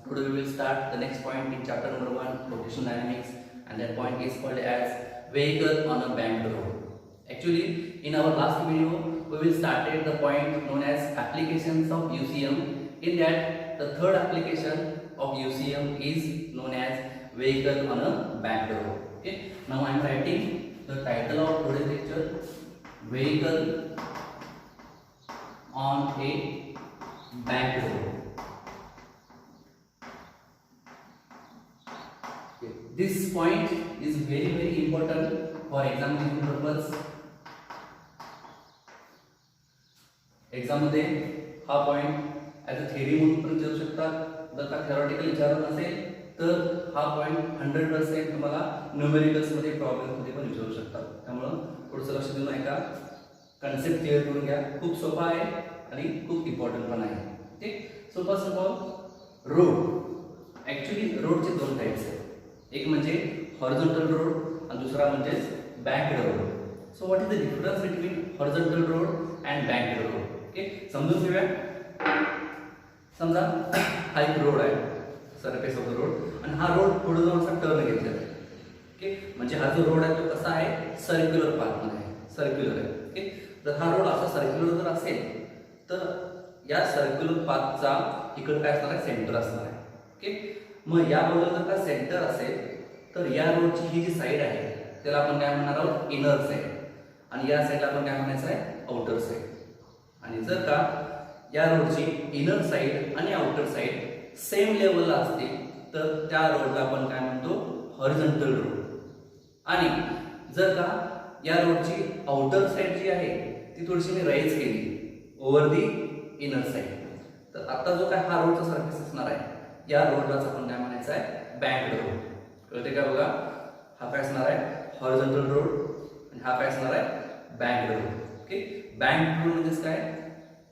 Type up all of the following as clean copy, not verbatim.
Today we will start the next point in chapter number 1, rotation dynamics, and that point is called as vehicle on a banked road. Actually, in our last video, we will started the point known as applications of UCM. In that, the third application of UCM is known as vehicle on a banked road. Okay. Now I am writing the title of today's lecture: vehicle on a banked road. This point is very important for examination purpose. Exam मध्ये हा point as a theory म्हणून पण विचारू शकतात. जर का theoretical विचारत नसेल तर हा पॉइंट 100% तुम्हाला न्यूमेरिकल्स मध्ये प्रॉब्लेम्स मध्ये पण विचारू शकतात. त्यामुळे थोडंसं लक्ष देऊन ऐका, कन्सेप्ट क्लिअर करून घ्या. खूप सोपा आहे आणि खूप इम्पॉर्टंट पण आहे. ठीक, so first of all road. Actually रोडचे दोन टाइप्स आहेत. एक म्हणजे हॉरिझॉन्टल रोड आणि दुसरा म्हणजे banked road. So what is the difference between horizontal road and banked road? Okay, समजून घेऊया. समजा हा एक रोड आहे, सरफेस ऑफ द रोड, आणि हा रोड पुढे जाऊन असा टर्न घेतलेला आहे. ओके, म्हणजे हा जो रोड आहे तो कसा आहे, सर्क्युलर पाथमध्ये आहे, सर्क्युलर आहे. ओके, जर हा रोड असा सर्क्युलर जर असेल तर या सर्क्युलर पाथचा इकडे काय असणार आहे, सेंटर असणार आहे. ओके, मग या बाजूला जर का सेंटर असेल तर या रोडची ही जी साईड आहे त्याला आपण काय म्हणणार आहोत, इनर साईड, आणि या साईडला आपण काय म्हणायचं आहे, आउटर साईड. आणि जर का या रोडची इनर साईड आणि आउटर साईड सेम लेवलला असतील तर त्या रोडला आपण काय म्हणतो, हॉरिझॉन्टल रोड. आणि जर का या रोडची आउटर साईड जी आहे ती थोडीशी मी राईज केली ओव्हर दी इनर साईड, तर आता जो काय हा रोडचा सरफेस असणार आहे या रोडलाच आपण काय म्हणायचं आहे, बँक्ड रोड. कळते का बघा, हा काय असणार आहे, हॉरिझॉन्टल रोड, आणि हा काय असणार आहे, बँक्ड रोड. ओके, बँक्ड रोड म्हणजे काय,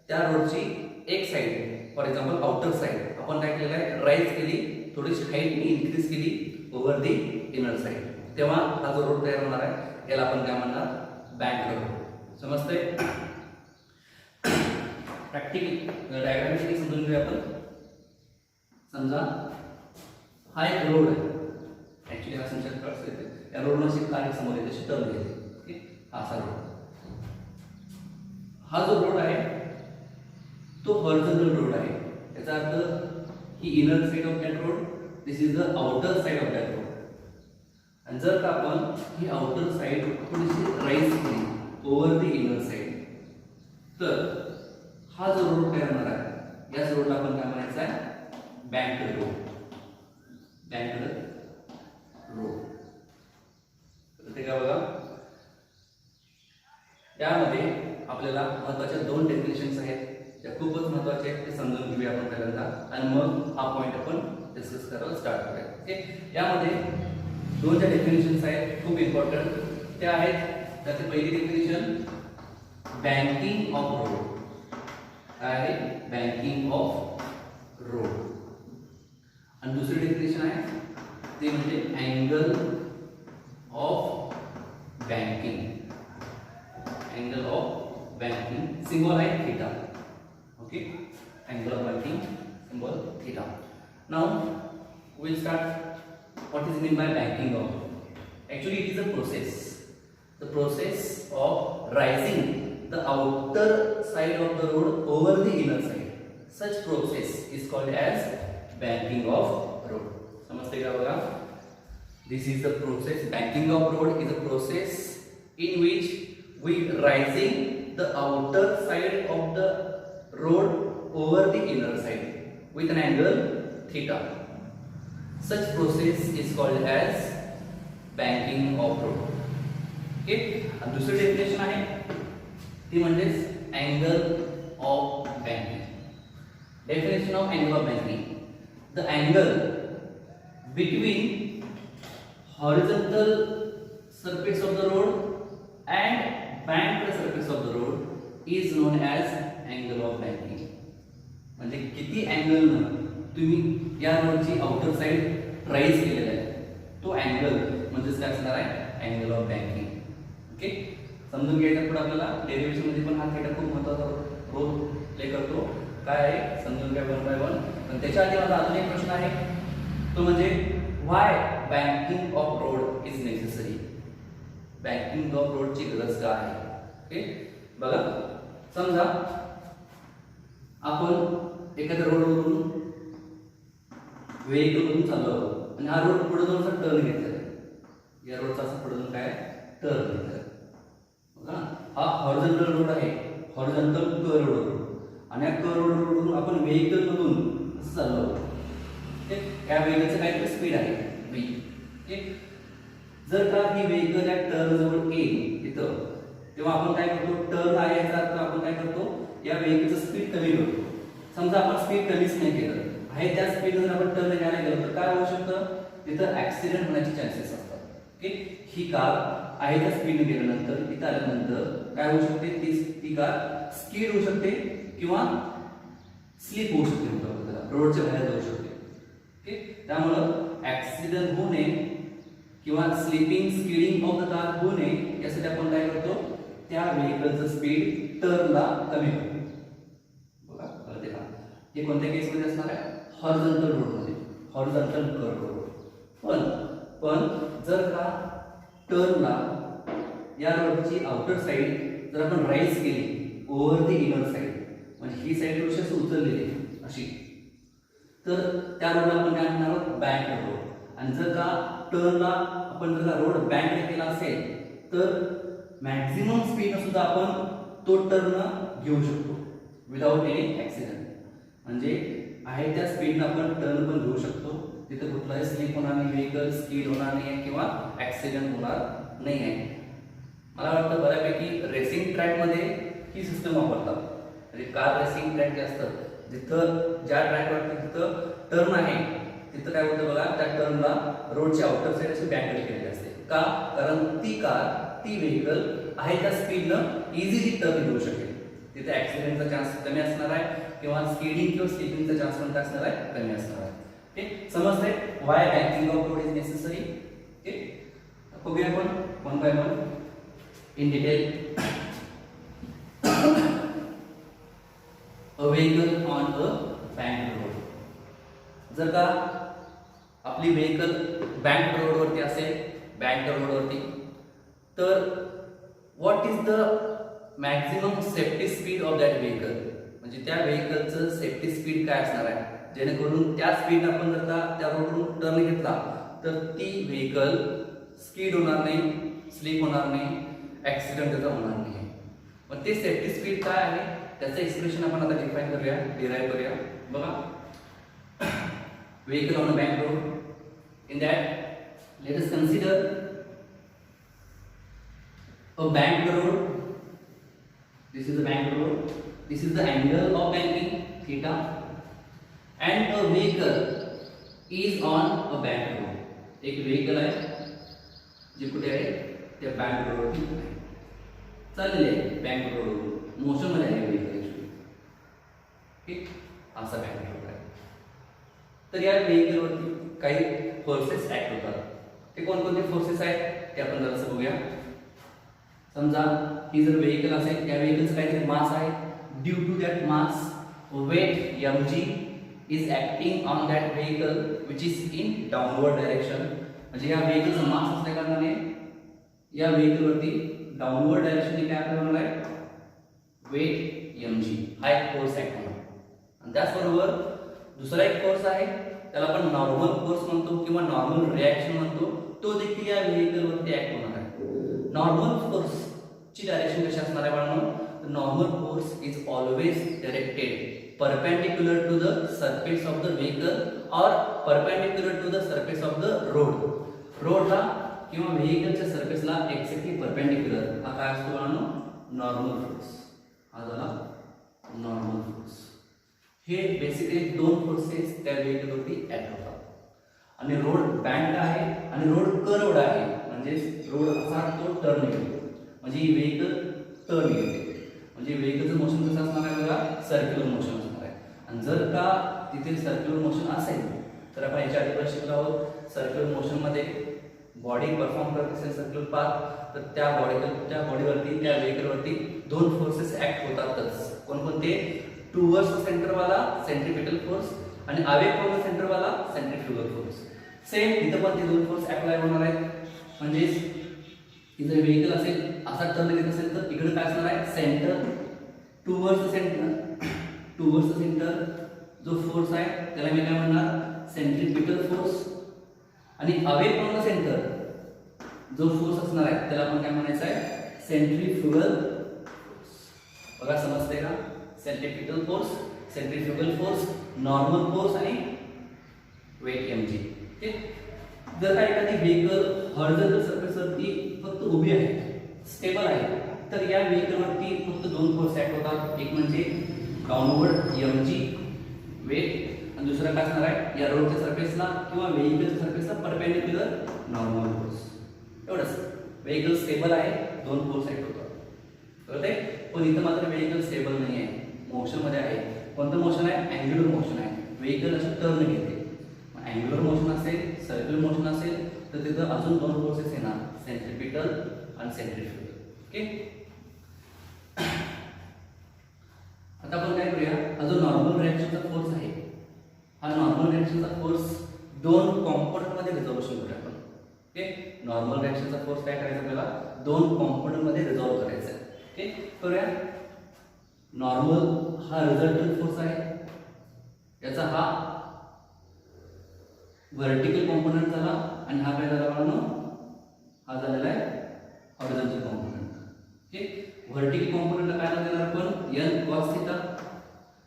त्या रोडची एक side, for example outer side, आपण काय केलेलं आहे, राईज केली, थोडीशी हाईट इन्क्रीज केली ओव्हर दी इनर साईड, तेव्हा हा जो रोड तयार होणार आहे याला आपण काय म्हणणार, बँक्ड रोड. समजतंय? प्रॅक्टिकल डायग्रामॅटिकली समजून घेऊया आपण. समजा हा एक रोड आहे, ऍक्च्युली हा संचार कट्स येते, या रोडमध्ये कार्य समोर येते, टर्न घेते. ओके, हा असा रोड. हा जो रोड आहे तो हॉरिझॉन्टल रोड आहे. याचा अर्थ ही inner side of that road, this is the outer side of that road. आणि जर का आपण ही आउटर साइड थोडीशी राईज केली ओव्हर द इनर साइड तर हा जो रोड तयार होणार आहे याच रोडला आपण काय म्हणायचं आहे, बँक्ड रोड. बँक्ड रोड. ते का बघा, यामध्ये आपल्याला महत्त्वाच्या दोन डेफिनेशन्स आहेत ज्या खूपच महत्त्वाच्या आहेत, ते समजून घेऊया आपण पहिल्यांदा, आणि मग हा पॉईंट आपण डिस्कस करायला स्टार्ट करूया. ओके, यामध्ये दोन ज्या डेफिनेशन्स आहेत खूप इम्पॉर्टंट, त्या आहेत. त्याची पहिली डेफिनेशन बँकिंग ऑफ रोड आहे, बँकिंग ऑफ रोड. आणि दुसरी डेफिनेशन आहे ते म्हणजे angle of banking. Angle of banking symbol आहे theta. Okay, angle of banking symbol theta. Now we will start what is mean by banking of. Actually it is a process, the process of rising the outer side of the road over the inner side. Such process is called as banking of road. समजते का बघा, this is the process. Banking of road is a process in which we rising the outer side of the road over the inner side with an angle theta. Such process is called as banking of road. Okay, आणि दुसरी definition आहे ती म्हणजेच angle of banking. Definition of angle of banking: the angle between horizontal surface of the road and banked surface of the road is known as angle of banking. म्हणजे किती अँगलनं तुम्ही या रोडची आउटर साइड राईज केलेला आहे तो angle म्हणजेच काय असणार आहे, अँगल ऑफ बँकिंग. ओके, समजून घ्यायचं पुढे आपल्याला डेरिव्हेशन मध्ये पण हा थीटा खूप महत्त्वाचा रोल प्ले करतो. काय आहे समजून घ्या वन बाय वन. पण त्याच्या आधी माझा अजून एक प्रश्न आहे, तो म्हणजे why banking of road is necessary. Banking of रोडची गरज का आहे. ओके बघा, समजा आपण एखाद्या रोडवरून व्हेकलवरून चाललो आहोत आणि हा रोड पुढे जाऊन असा टर्न घेतला. या रोडचा असं पुढे जाऊन काय टर्न घेतला. बघा हा हॉरिझॉन्टल रोड आहे, हॉरिझॉन्टल कर्व रोड, आणि या कर्व रोडवरून आपण व्हेकल मधून असं चाललो आहोत. या व्हेकलचं काहीतरी स्पीड आहे v. जर का ही व्हेकल या टर्न जवळ येईल तिथं, तेव्हा आपण काय करतो, टर्न आहे याचा अर्थ आपण काय करतो, या व्हेकलचं स्पीड कमी करतो. समजा आपण स्पीड कमीच नाही केलं आहे, त्या स्पीड जर आपण टर्न घ्यायला गेलो तर काय होऊ शकतं, तिथं ऍक्सिडेंट होण्याचे चान्सेस असतात. ओके, ही कार आहे त्या स्पीडने गेल्यानंतर तिथं आल्यानंतर काय होऊ शकते, ती कार स्किड होऊ शकते किंवा स्लिप होऊ शकते, रोडच्या बाहेर जाऊ शकते. ओके, त्यामुळं ऍक्सिडेंट होऊ नये किंवा slipping skidding of the car होऊ नये यासाठी आपण काय करतो, त्या व्हेकलचं स्पीड टर्नला कमी करतो. बघा कळते का. हे कोणत्या केसमध्ये असणार आहे, हॉरिझॉन्टल रोडमध्ये, हॉरिझॉन्टल कर्व रोड. पण जर का टर्नला या रोडची आउटर साइड जर आपण राईज केली ओव्हर द इनर साइड, म्हणजे ही साइड थोडीशी उचललेली अशी, तर त्या रोडला आपण काय म्हणणार आहोत, बँक रोड. आणि जर का टर्नला आपण जर का रोड बँक केला असेल तर मॅक्झिमम स्पीड सुद्धा आपण तो टर्न घेऊ शकतो विदाउट एनी ऍक्सिडेंट. म्हणजे आहे त्या स्पीडनं आपण टर्न पण घेऊ शकतो, तिथे कुठलाही स्लिप होणार नाही, व्हेकल स्किड होणार नाही किंवा ऍक्सिडेंट होणार नाही आहे. मला वाटतं बऱ्यापैकी रेसिंग ट्रॅकमध्ये ही सिस्टम वापरतात. म्हणजे कार रेसिंग ट्रॅक जे असतात जिथं ज्या ट्रॅकवरती तिथं टर्न आहे तिथं काय होतं बघा, त्या टर्नला रोडची आउटर साइड अशी बँकेड केलेली असते. का, कारण ती कार ती व्हेकल आहे त्या स्पीडनं इझिली टर्न घेऊ शकेल. तिथे ऍक्सिडेंटचा चान्स कमी असणार आहे किंवा स्किडिंग किंवा स्लिपिंगचा चान्स पण काय असणार आहे, कमी असणार आहे. ओके, समजते why banking of road is necessary. Okay, बघूया आपण one by one in detail. A vehicle on a bank road. जर का आपली व्हेकल बँक रोडवरती असेल, बँक रोडवरती, तर what is the maximum safety speed of that vehicle. म्हणजे त्या व्हेकलचं सेफ्टी स्पीड काय असणार आहे, जेणेकरून त्या स्पीड आपण जर का त्या रोडवरून टर्न घेतला तर ती व्हेकल स्किड होणार नाही, स्लिप होणार नाही, ऍक्सिडेंट त्याचा होणार नाही. मग ते सेफ्टी स्पीड काय आहे त्याचं एक्सप्रेशन आपण आता डिफाइन करूया, डिराइव करूया. बघा, vehicle on a bank road. In that, let us consider a bank road. This is the bank road. This is the angle of banking theta, and a vehicle is on a bank road. एक vehicle आहे जे कुठे आहे, त्या bank road चाललेले आहे, bank road motion मध्ये आहे vehicle actually. ठीक, असा bank road आहे. तर या व्हेकलवरती काही फोर्सेस ऍक्ट होतात. ते कोणकोणते फोर्सेस आहेत ते आपण जरासं बघूया. समजा ही जर व्हेकल असेल, त्या व्हेकलचं काहीतरी मास आहे. Due to that mass weight mg is acting on that vehicle which is in downward direction. म्हणजे या व्हेकलचं मास असल्या कारणाने या व्हेकलवरती डाउनवर्ड डायरेक्शनने काय ऍक्ट होणार आहे, वेट mg हा एक फोर्स ऍक्ट होणार. आणि त्याचबरोबर दुसरा एक फोर्स आहे, त्याला आपण नॉर्मल फोर्स म्हणतो किंवा नॉर्मल रिएक्शन म्हणतो. तो देखील या व्हेकलवरती ऍक्ट होणार आहे. नॉर्मल फोर्सची डायरेक्शन कशी असणार आहे बाळांनो, normal force is always directed perpendicular to the surface of the vehicle or perpendicular to the surface of the road. रोडला किंवा व्हेकलच्या सरफेसला एक्झॅक्टली परपेंडिक्युलर हा काय असतो बाळांनो, नॉर्मल फोर्स. हा झाला नॉर्मल फोर्स. हे बेसिकली दोन फोर्सेस त्या व्हेकलवरती ऍक्ट होतात. आणि रोड बँड आहे आणि रोड कर्वड आहे, म्हणजे रोड असा तो टर्न घेतो, म्हणजे ही व्हेकल टर्न घेते. म्हणजे व्हेकलचं मोशन कसं असणार आहे बघा, सर्क्युलर मोशन असणार आहे. आणि जर का तिथे सर्क्युलर मोशन असेल तर आपण याच्या आधी शिकलो आहोत, सर्क्युलर मोशन मध्ये बॉडी परफॉर्म करत असेल सर्क्युलर पाथ, तर त्या बॉडीवरती त्या व्हेकलवरती दोन फोर्सेस ऍक्ट होतातच. कोणकोणते, टुवर्ड्स द सेंटर वाला सेंट्रीपिटल फोर्स आणि अवे फ्रॉम द सेंटर वाला सेंट्रीफ्युगल फोर्स. सेम इथं पण ते दोन फोर्स अप्लाय होणार आहेत. म्हणजे इथं व्हेकल असेल असा टर्न घेत असेल तर इकडे काय असणार आहे सेंटर टुवर्ड्स द सेंटर जो फोर्स आहे त्याला मी काय म्हणणार सेंट्रीपिटल फोर्स आणि अवे फ्रॉम द सेंटर जो फोर्स असणार आहे त्याला आपण काय म्हणायचं आहे सेंट्रीफ्युगल फोर्स. बघा समजते का centripetal force centrifugal force normal force आणि वेट mg. ठीक. जर का एखादी व्हेकल हॉरिझॉन्टल सरफेस वरती फक्त उभी आहे स्टेबल आहे तर या व्हेकल वरती फक्त दोन फोर्स ऍक्ट होतात. एक म्हणजे डाऊनवर्ड mg वेट आणि दुसरा काय असणार आहे या रोडच्या सरफेसला किंवा व्हेकलच्या सरफेसला परपेंडिक्युलर नॉर्मल फोर्स. एवढंच. व्हेकल स्टेबल आहे दोन फोर्स ऍक्ट होतात. कळतंय. पण इथं मात्र व्हेकल स्टेबल नाही आहे मोशन मध्ये आहे. कोणतं मोशन आहे अँग्युलर मोशन आहे. व्हेकल असं टर्न घेते. अँग्युलर मोशन असेल सर्क्युलर मोशन असेल तर तिथं अजून दोन फोर्सेस येणार सेंट्रीपिटल आणि सेंट्रीफ्युगल. ओके. आता आपण काय करूया हा जो नॉर्मल रिएक्शनचा फोर्स आहे हा नॉर्मल रिएक्शनचा फोर्स दोन कॉम्पोनंट मध्ये रिझॉल्यूशन करूया आपण. ओके. नॉर्मल रिएक्शनचा फोर्स काय करायचा आपल्याला दोन कॉम्पोनंट मध्ये रिझॉल्व करायचा आहे. ओके. करूया. नॉर्मल हा रिझल्टंट फोर्स आहे याचा हा व्हर्टिकल कॉम्पोनंट झाला आणि हा काय झाला बाळांनो हा झालेला आहे हॉरिझॉन्टल कॉम्पोनंट. ओके. व्हर्टिकल कॉम्पोनंटला काय देणार आपण n cos थीटा.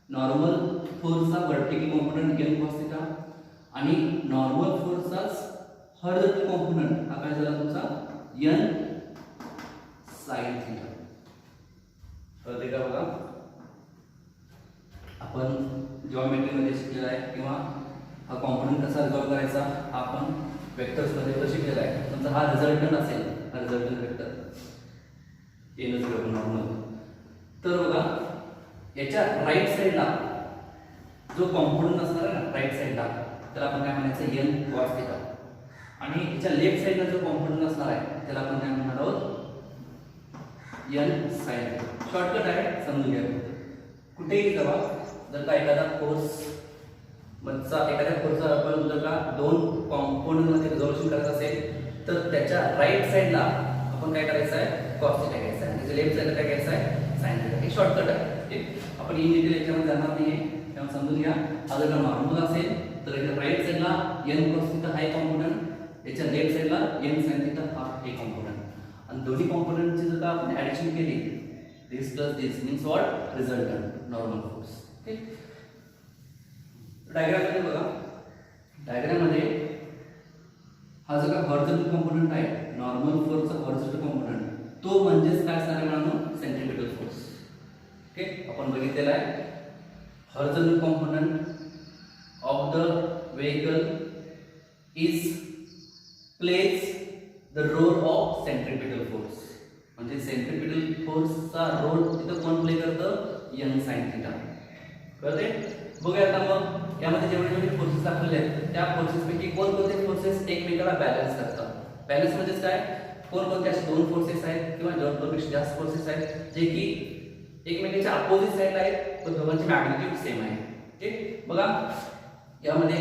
नॉर्मल फोर्सचा vertical component n cos theta आणि नॉर्मल फोर्सचा हॉरिझॉन्टल कॉम्पोनंट हा काय झाला तुमचा n sin थीटा. कळते का बघा. आपण जिओमेट्रीमध्ये शिकलेला आहे किंवा हा कॉम्पोनंट कसा रिझॉल्व करायचा हा आपण वेक्टर्स मध्ये शिकलेला आहे. समजा हा रिझल्टंट असेल हा रिझल्टंट वेक्टर एनच घेऊ नॉर्मल. तर बघा याच्या राईट साइडला जो कॉम्पोनंट असणार आहे ना राईट साइडला त्याला आपण काय म्हणायचं n cos थीटा आणि याच्या लेफ्ट साइडला जो कॉम्पोनंट असणार आहे त्याला आपण काय म्हणणार आहोत n sin थीटा. शॉर्टकट आहे समजून घ्या. कुठेही जावा जर का एखादा फोर्स एखाद्या फोर्सचा आपण जर का दोन कॉम्पोनंट मध्ये रिझॉल्यूशन करायचं असेल तर त्याच्या राईट साइडला आपण काय करायचं आहे cos थीटा घ्यायचा आहे. त्याच्या लेफ्ट साइडला काय घ्यायचं आहे sin थीटा. हे शॉर्टकट आहे. आपण इन डिटेल याच्यामध्ये जाणार नाहीये त्यामुळे समजून घ्या. हा जर का नॉर्मल असेल तर याच्या राईट साइडला n cos थीटा हा एक कॉम्पोनंट याच्या लेफ्ट साइडला n sin थीटा हा एक कॉम्पोनंट आणि दोन्ही कॉम्पोनंटची जर का आपण ऍडिशन केली this plus this means what resultant normal force. Okay. Diagram मध्ये बघा. डायग्राम मध्ये हा जो का हॉरिझॉन्टल कॉम्पोनंट आहे नॉर्मल फोर्सचा हॉरिझॉन्टल कॉम्पोनंट तो म्हणजेच काय असणार आहे म्हणून सेंट्रीपिटल फोर्स. ओके. आपण बघितलेला आहे horizontal component of the vehicle is plays the role of centripetal force. म्हणजे सेंट्रीपिटल फोर्सचा रोल तिथं कोण प्ले करतं n sin थीटा. कळते. बघूया आता मग यामध्ये जेवढे जेवढे फोर्सेस दाखवले आहेत त्या फोर्सेस पैकी कोणकोणते फोर्सेस एकमेकाला बॅलन्स करतात. बॅलन्स म्हणजेच काय कोणकोणते असे दोन फोर्सेस आहेत किंवा दोनपेक्षा जास्त फोर्सेस आहेत जे की एकमेकांच्या अपोजिट साइडला आहेत पण दोघांची मॅग्निट्यूड सेम आहे. ठीक. बघा यामध्ये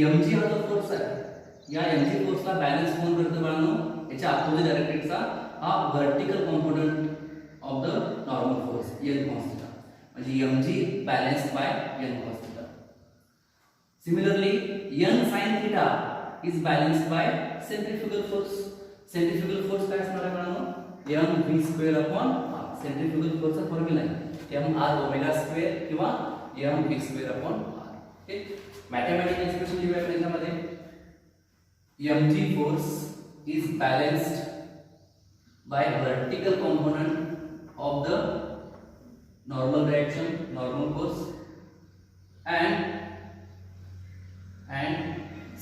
mg हा जो फोर्स आहे या mg फोर्सला बॅलन्स कोण करतं बाळांनो याच्या अपोजिट डायरेक्टरीचा हा vertical component of the normal force n cos theta. म्हणजे mg balanced by n cos theta. Similarly, n sin theta is balanced by centrifugal force. Centrifugal force काय असणार आहे म्हणून mv square upon r. Centrifugal force चा formula आहे mr omega square किंवा mv square upon r. Okay. Mathematical expression लिहूया आपण याच्यामध्ये mg force is balanced by vertical component of the normal reaction normal force and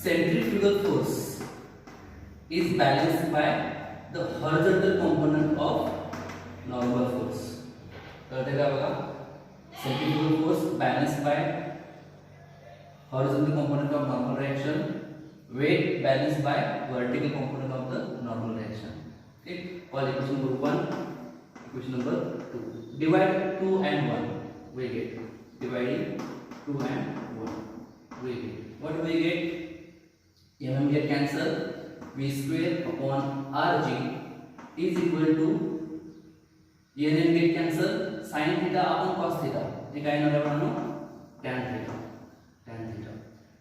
centrifugal force is balanced by the horizontal component of normal force. कळते का बघा. centrifugal force balanced by horizontal component of normal reaction, weight balanced by vertical component of the normal reaction. Okay. Call equation number 1, equation number 2. Divide 2 and 1. we get dividing 2 and 1. We get what we get? MM get cancel. V square upon RG is equal to NN get cancel. Sin theta upon cos theta. हे काय येणार आहे म्हणून tan theta. Tan theta.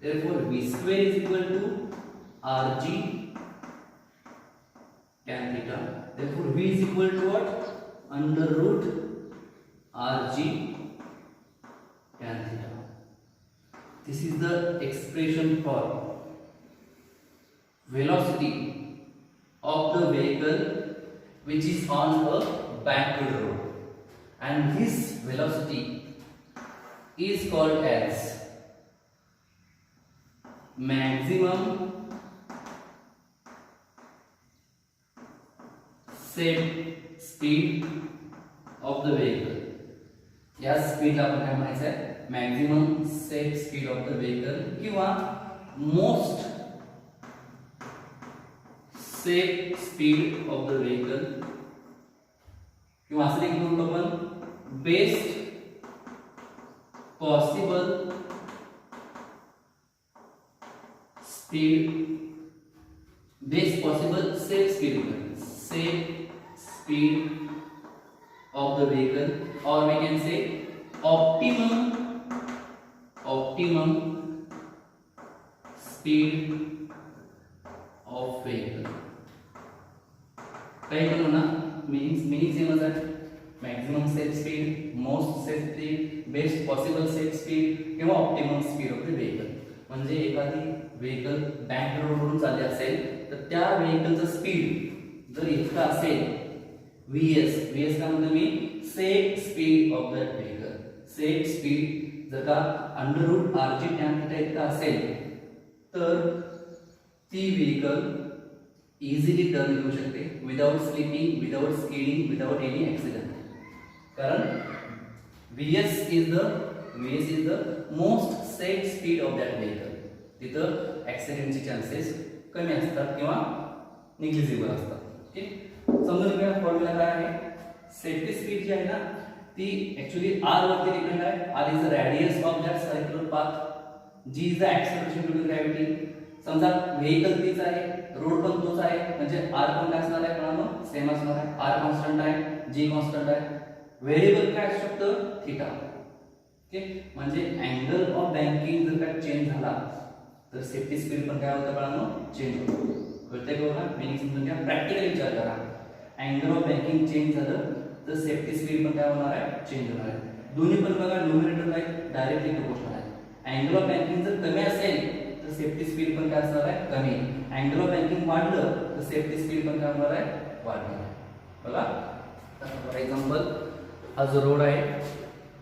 Therefore V square is equal to RG tan theta. Therefore V is equal to what? Under root RG tan theta. This is the expression for velocity of the vehicle which is on a backed road, and this velocity is called as maximum set speed of the vehicle. या स्पीडला आपण काय म्हणायचं आहे? Maximum safe speed of the vehicle किंवा most set speed of the vehicle किंवा असं देखील म्हणतो आपण best possible speed, best possible safe speed of the vehicle, or we can say optimum speed of vehicle. काही पण ना meaning सेमच आहे. maximum set speed, most set speed, best possible set speed किंवा optimum speed of the vehicle. म्हणजे एखादी vehicle bank road वरून चालली असेल तर त्या व्हेकलचं स्पीड जर इतका असेल VS का मतलब मी safe speed of that vehicle. Safe speed जर का under root RG tan theta इतका असेल तर ती व्हेकल इझिली टर्न घेऊ शकते without slipping, without skidding, without any accident. कारण VS is the most set speed of that vehicle. तिथं ॲक्सिडेंटचे चान्सेस कमी असतात किंवा निग्लिजिबल असतात. ठीक, समजून घ्या फॉर्म्युला काय आहे. सेफ्टी स्पीड जी आहे ना ती ऍक्च्युअली r वरती डिपेंड आहे. r is the radius of that circular path, g is the acceleration due to gravity. समजा व्हेकल तीच आहे, रोड पण तोच आहे, म्हणजे r पण काय असणार आहे मित्रांनो? सेम असणार आहे. r कॉन्स्टंट आहे, g कॉन्स्टंट आहे. व्हेरिएबल काय असू शकतं? थीटा. ओके, म्हणजे अँगल ऑफ बँकिंग जर काय चेंज झाला तर सेफ्टी स्पीड पण काय होतं मित्रांनो? चेंज होतं. कळतंय का बघा? मीनिंग समजून घ्या, प्रॅक्टिकली विचार करा. अँगल ऑफ बँकिंग चेंज झालं तर सेफ्टी स्पीड पण काय होणार आहे? चेंज होणार आहे. दोन्ही पण बघा न्यूमरेटर आहे डायरेक्टली प्रोपोर्शनल आहे. अँगल ऑफ बँकिंग जर कमी असेल तर सेफ्टी स्पीड पण काय असणार आहे? कमी. अँगल ऑफ बँकिंग वाढलं तर सेफ्टी स्पीड पण काय होणार आहे? वाढणार आहे. बघा फॉर एक्झाम्पल हा जो रोड आहे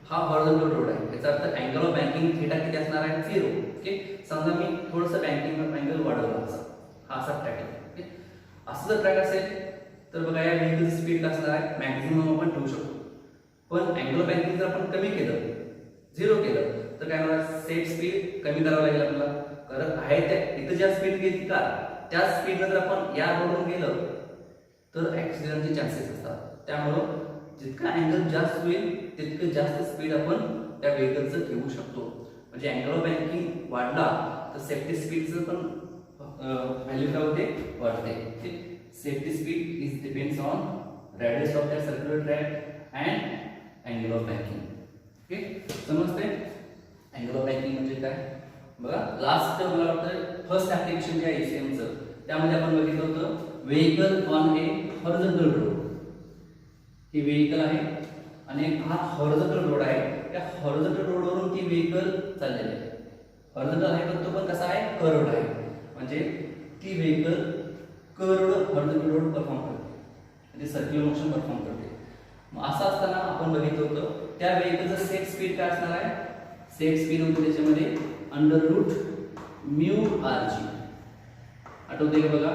हा हॉरिझॉन्टल रोड आहे. याचा अर्थ अँगल ऑफ बँकिंग थीटा किती असणार आहे? 0. ओके, समजा मी थोडंसं बँकिंग अँगल वाढवला असा, हा असा ट्रॅक आहे. ओके, असं जर ट्रॅक असेल तर बघा या व्हेकलची स्पीड काय असणार आहे? मॅक्झिमम आपण ठेवू शकतो. पण अँगल ऑफ बँकिंग जर आपण कमी केलं, 0 केलं तर काय होणार? सेट स्पीड कमी करावं लागेल आपल्याला. कारण आहे त्या इथं ज्या स्पीड घेतली का त्याच स्पीडला जर आपण या रोडवरून गेलं तर ॲक्सिडेंटचे चान्सेस असतात. त्यामुळं जितका अँगल जास्त होईल तितकं जास्त स्पीड आपण त्या व्हेकलचं ठेवू शकतो. म्हणजे अँगल ऑफ बँकिंग वाढला तर सेफ्टी स्पीडचं पण व्हॅल्यू काय होते? वाढते. Safety speed is depends on radius of that circular track and angle of banking. Okay, समजते? अँगल ऑफ बँकिंग म्हणजे काय? बघा लास्ट मला वाटतं फर्स्ट ऍप्लिकेशन जे आहे ECMचं त्यामध्ये आपण बघितलं होतं vehicle on A horizontal road. He vehicle आहे आणि हा हॉरिझॉन्टल रोड आहे. त्या हॉरिझॉन्टल रोडवरून ती व्हेकल चाललेली आहे. हॉरिझॉन्टल आहे पण तो पण कसा आहे? कर्व्ड आहे. म्हणजे ती vehicle curved horizontal road perform करते, म्हणजे सर्क्युलर मोशन परफॉर्म करते. मग असं असताना आपण बघितलं होतं त्या व्हेकलचं सेट स्पीड काय असणार आहे? सेट स्पीड होती त्याच्यामध्ये अंडर रूट म्यू RG. आठवते का बघा?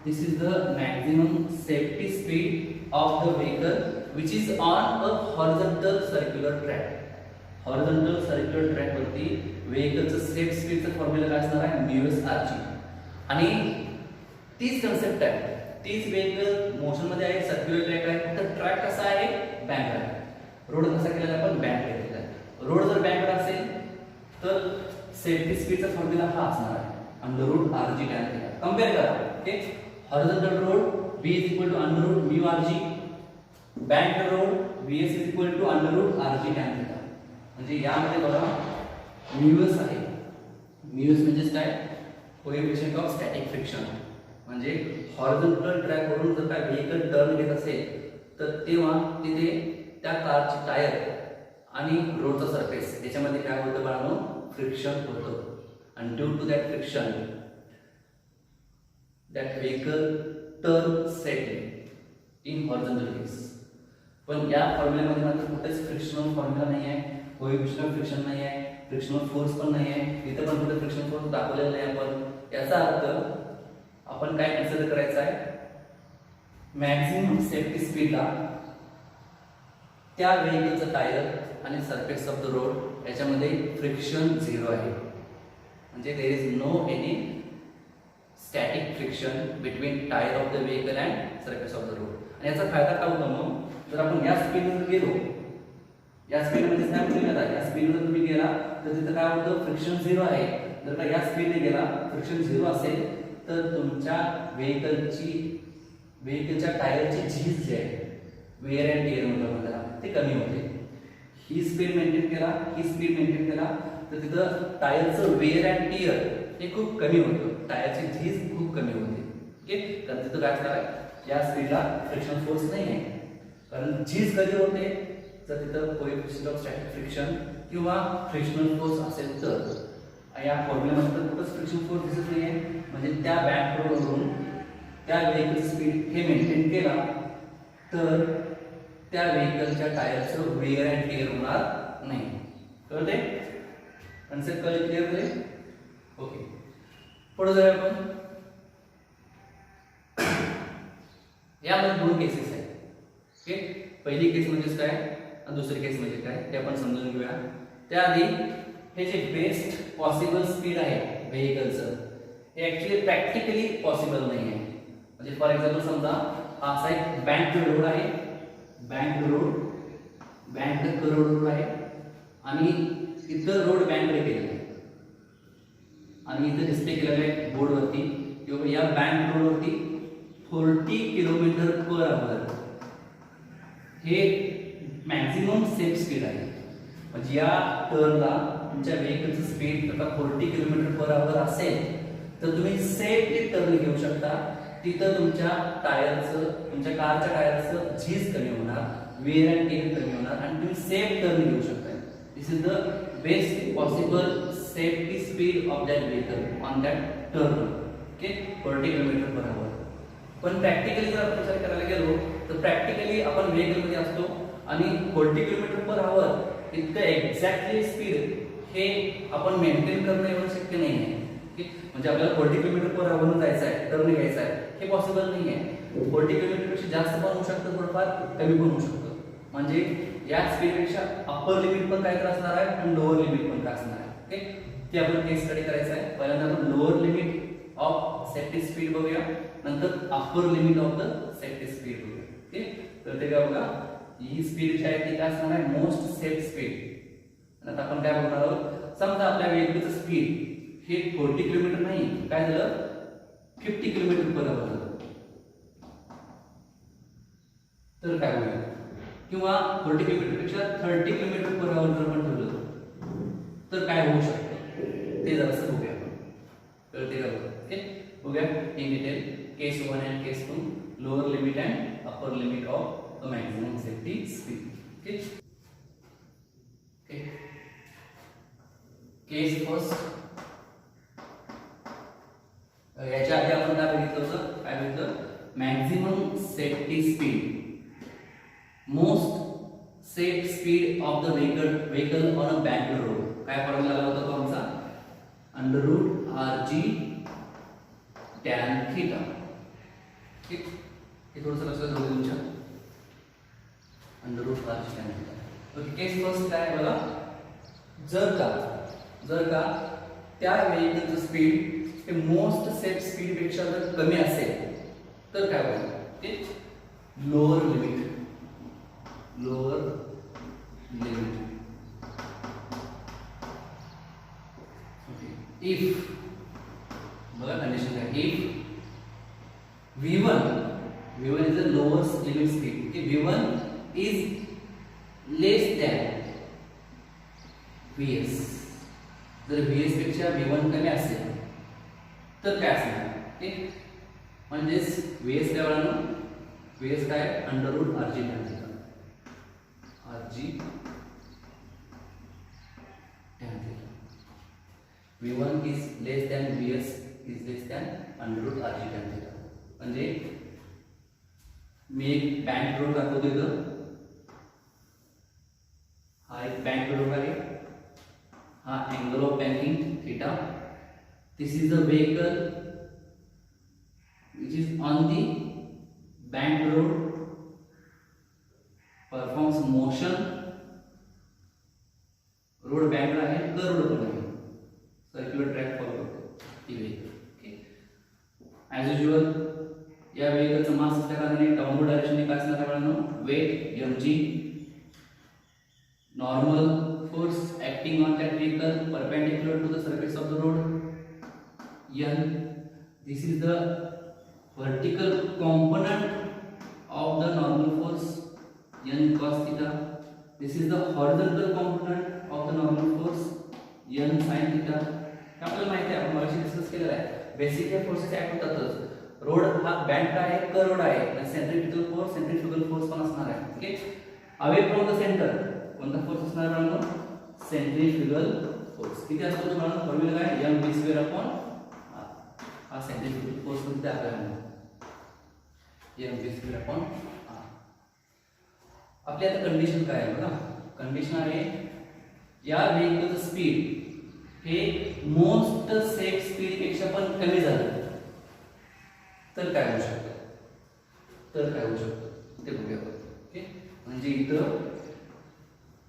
This is the maximum safety speed of the vehicle which is on a horizontal circular track. Horizontal circular track वरती व्हेकलचं सेट स्पीडचं फॉर्म्युला काय असणार आहे? Mu s RG. आणि तीच कन्सेप्ट आहे, तीच व्हेकल मोशन मध्ये आहे, सर्क्युलर ट्रॅक आहे. फक्त ट्रॅक कसा आहे? बँक आहे. रोड कसा केलेला आहे? आपण बँक केलेला आहे. रोड जर बँकड असेल तर सेफ्टी स्पीडचा फॉर्म्युला हा असणार आहे √rg tan थीटा. कंपेअर करा. Okay, horizontal road v is equal to √μrg, banked road vs is equal to √rg tan theta. म्हणजे यामध्ये बघा म्यूएस आहे. म्यूएस म्हणजे काय? Coefficient of static friction. म्हणजे हॉरिझॉन्टल ट्रॅक वरून जर काय व्हेइकल टर्न घेत असेल तर तेव्हा तिथे त्या कारची टायर आणि रोडचा सरफेस याच्यामध्ये काय होतं बाळांनो? फ्रिक्शन होतं. आणि due to that friction that vehicle turn safely in horizontal case. पण या फॉर्म्युल्यामध्ये मात्र कुठेच फ्रिक्शनल फॉर्म्युला नाही आहे, कोएफिशिएंट ऑफ फ्रिक्शन नाही आहे, फ्रिक्शनल फोर्स पण नाही आहे. इथे पण कुठे फ्रिक्शनल फोर्स दाखवलेला नाही आपण. याचा अर्थ आपण काय कन्सिडर करायचं आहे? मॅक्झिमम सेफ्टी स्पीडला त्या व्हेइकलचं टायर आणि सरफेस ऑफ द रोड याच्यामध्ये फ्रिक्शन 0 आहे. म्हणजे there is no any static friction between tyre of the vehicle and surface of the road. आणि याचा फायदा काय होतो मग? जर आपण या स्पीडवर गेलो, या स्पीडमध्ये काय होईल? या स्पीडवर तुम्ही गेला तर तिथं काय होतं? फ्रिक्शन 0 आहे. जर का या स्पीडने गेला फ्रिक्शन 0 असेल तर तुमच्या व्हेइकलच्या टायरची झीज जी आहे, वेअर अँड टिअर म्हणतात, ते कमी होते. ही स्पीड मेंटेन केला तर तिथं टायरचं वेअर अँड टिअर हे खूप कमी होतं, टायरची झीज खूप कमी होते. ओके, तर तिथं काय असणार आहे? या स्पीडला फ्रिक्शन फोर्स नाही आहे. कारण झीज कधी होते? जर तिथं कोएफिशिएंट ऑफ स्टॅटिक फ्रिक्शन किंवा फ्रिक्शनल फोर्स असेल तर. या फॉर्म्युल्यामध्ये तर कुठंच फ्रिक्शन फोर्स दिसत नाही आहे. म्हणजे त्या बँक रोडवरून त्या व्हेइकलची स्पीड हे मेंटेन केला तर त्या व्हेइकलच्या टायरचं वेअर अँड टिअर होणार नाही. कळते? कन्सेप्ट क्लिअर झाले? ओके, पुढे जाऊया आपण. यामध्ये 2 केसेस आहेत. ओके, पहिली केस म्हणजे काय आणि दुसरी केस म्हणजे काय ते आपण समजून घेऊया. त्याआधी हे जे बेस्ट पॉसिबल स्पीड आहे व्हेइकलचं हे ऍक्च्युली प्रॅक्टिकली पॉसिबल नाही आहे. म्हणजे फॉर एक्झाम्पल समजा हा असा एक बँक्ड रोड आहे, बँक्ड रोड आहे आणि इथं रोड बँक्ड केलेला आहे आणि इथं डिस्प्ले केलेलं आहे बोर्डवरती किंवा या बँक्ड रोडवरती 40 km/h हे मॅक्झिमम सेफ स्पीड आहे. म्हणजे या टर्नला तुमच्या व्हेइकलचं स्पीड जर 40 km/h असेल तर तुम्ही सेफली टर्न घेऊ शकता. तिथं तुमच्या कारच्या टायरचं झीज कमी होणार, वेअर अँड टिअर कमी होणार आणि तुम्ही सेफ टर्न घेऊ शकता. This is the best possible safety speed of that vehicle on that turn. Okay, 40 km/h. पण प्रॅक्टिकली जर आपण विचार करायला गेलो तर प्रॅक्टिकली आपण व्हेइकलमध्ये असतो आणि 40 km/h इतकं एक्झॅक्टली स्पीड हे आपण मेंटेन करणं एवढं शक्य नाही आहे. म्हणजे आपल्याला 40 km/h जायचं आहे, टर्न घ्यायचा आहे, हे पॉसिबल नाही आहे. 40 km जास्त पण होऊ शकतं, थोडंफार कमी पण होऊ शकतं. म्हणजे या स्पीडपेक्षा अप्पर लिमिट पण काय असणार आहे आणि लोअर लिमिट पण काय असणार आहे. ओके, ते आपण केस स्टडी करायचं आहे. पहिल्यांदा आपण lower limit of safety speed बघूया, नंतर upper limit of the safety speed बघूया. ओके, तर ते काय बघा, ही स्पीड जी आहे ती काय असणार आहे? Most safe speed. आता आपण काय बघणार आहोत? समजा आपल्या व्हेइकलचं स्पीड हे 40 km नाही, काय झालं? 50 km/h तर काय होईल? किंवा 40 km पेक्षा 30 km/h जर आपण ठेवलं तर काय होऊ शकतं ते जरासं बघूया आपण. कळते का बघा? ओके, बघूया in detail. Case 1 and case 2, lower limit and upper limit of the maximum safety speed. Okay, case first. याच्या आधी आपण काय बघितलं होतं? काय बघितलं? Maximum safety speed, most safe speed of the vehicle on a banked road. काय formula आला होता तो आमचा? √rg tan theta. ठीक, हे थोडंसं लक्षात राहू तुमच्या. √rg tan theta. Okay, case first काय बघा, जर का त्या व्हेइकलचं स्पीड हे मोस्ट सेफ स्पीड पेक्षा जर कमी असेल तर काय होईल? ते lower limit V1 is the lowest limit speed. Okay, V1 is less than Vs. जर Vs पेक्षा V1 कमी असेल तर काय असणार? ओके, म्हणजेच Vs काय होणार? Vs काय under root RG tan theta. RG tan theta. V1 is less than Vs is less than under root RG tan theta. म्हणजे मी एक बँक रोड दाखवतो इथं. हा एक बँक रोड आहे. हा angle of banking theta. This is the vehicle which is on the bank road, performs motion. Road bank आहे, curved पण आहे, सर्क्युलर ट्रॅक फॉलो करतो ही व्हेकल. ओके, ॲज युजुअल या व्हेकलचं मास असल्या कारणाने डाऊनवर्ड डायरेक्शनने काय असणार आहे? Weight mg, normal force acting on that vehicle perpendicular to the surface of the road n. This is the vertical component of the normal force n cos theta. This is the horizontal component of the normal force n sin theta. आपल्याला माहिती आहे, आपण मगाशी discuss केलेलं आहे, basic हे forces act होतातच. Road हा बँड आहे, कर्व्ड आहे, आणि सेंट्रिफ्युगल फोर्स पण असणार आहे. Okay, away from the centre कोणता फोर्स असणार आहे? Centrifugal force. किती असतो तुम्हाला फॉर्म्युला काय? mv² अपॉन हा सेंट्रिफ्युगल फोर्स मध्ये आपल्याला mv² अपॉन r. आपल्या आता कंडिशन काय आहे बघा. कंडिशन आहे या व्हेकलचं स्पीड हे मोस्ट सेफ स्पीड पेक्षा पण कमी झालं तर काय होऊ शकतं? ते बघूया. ओके, म्हणजे इथं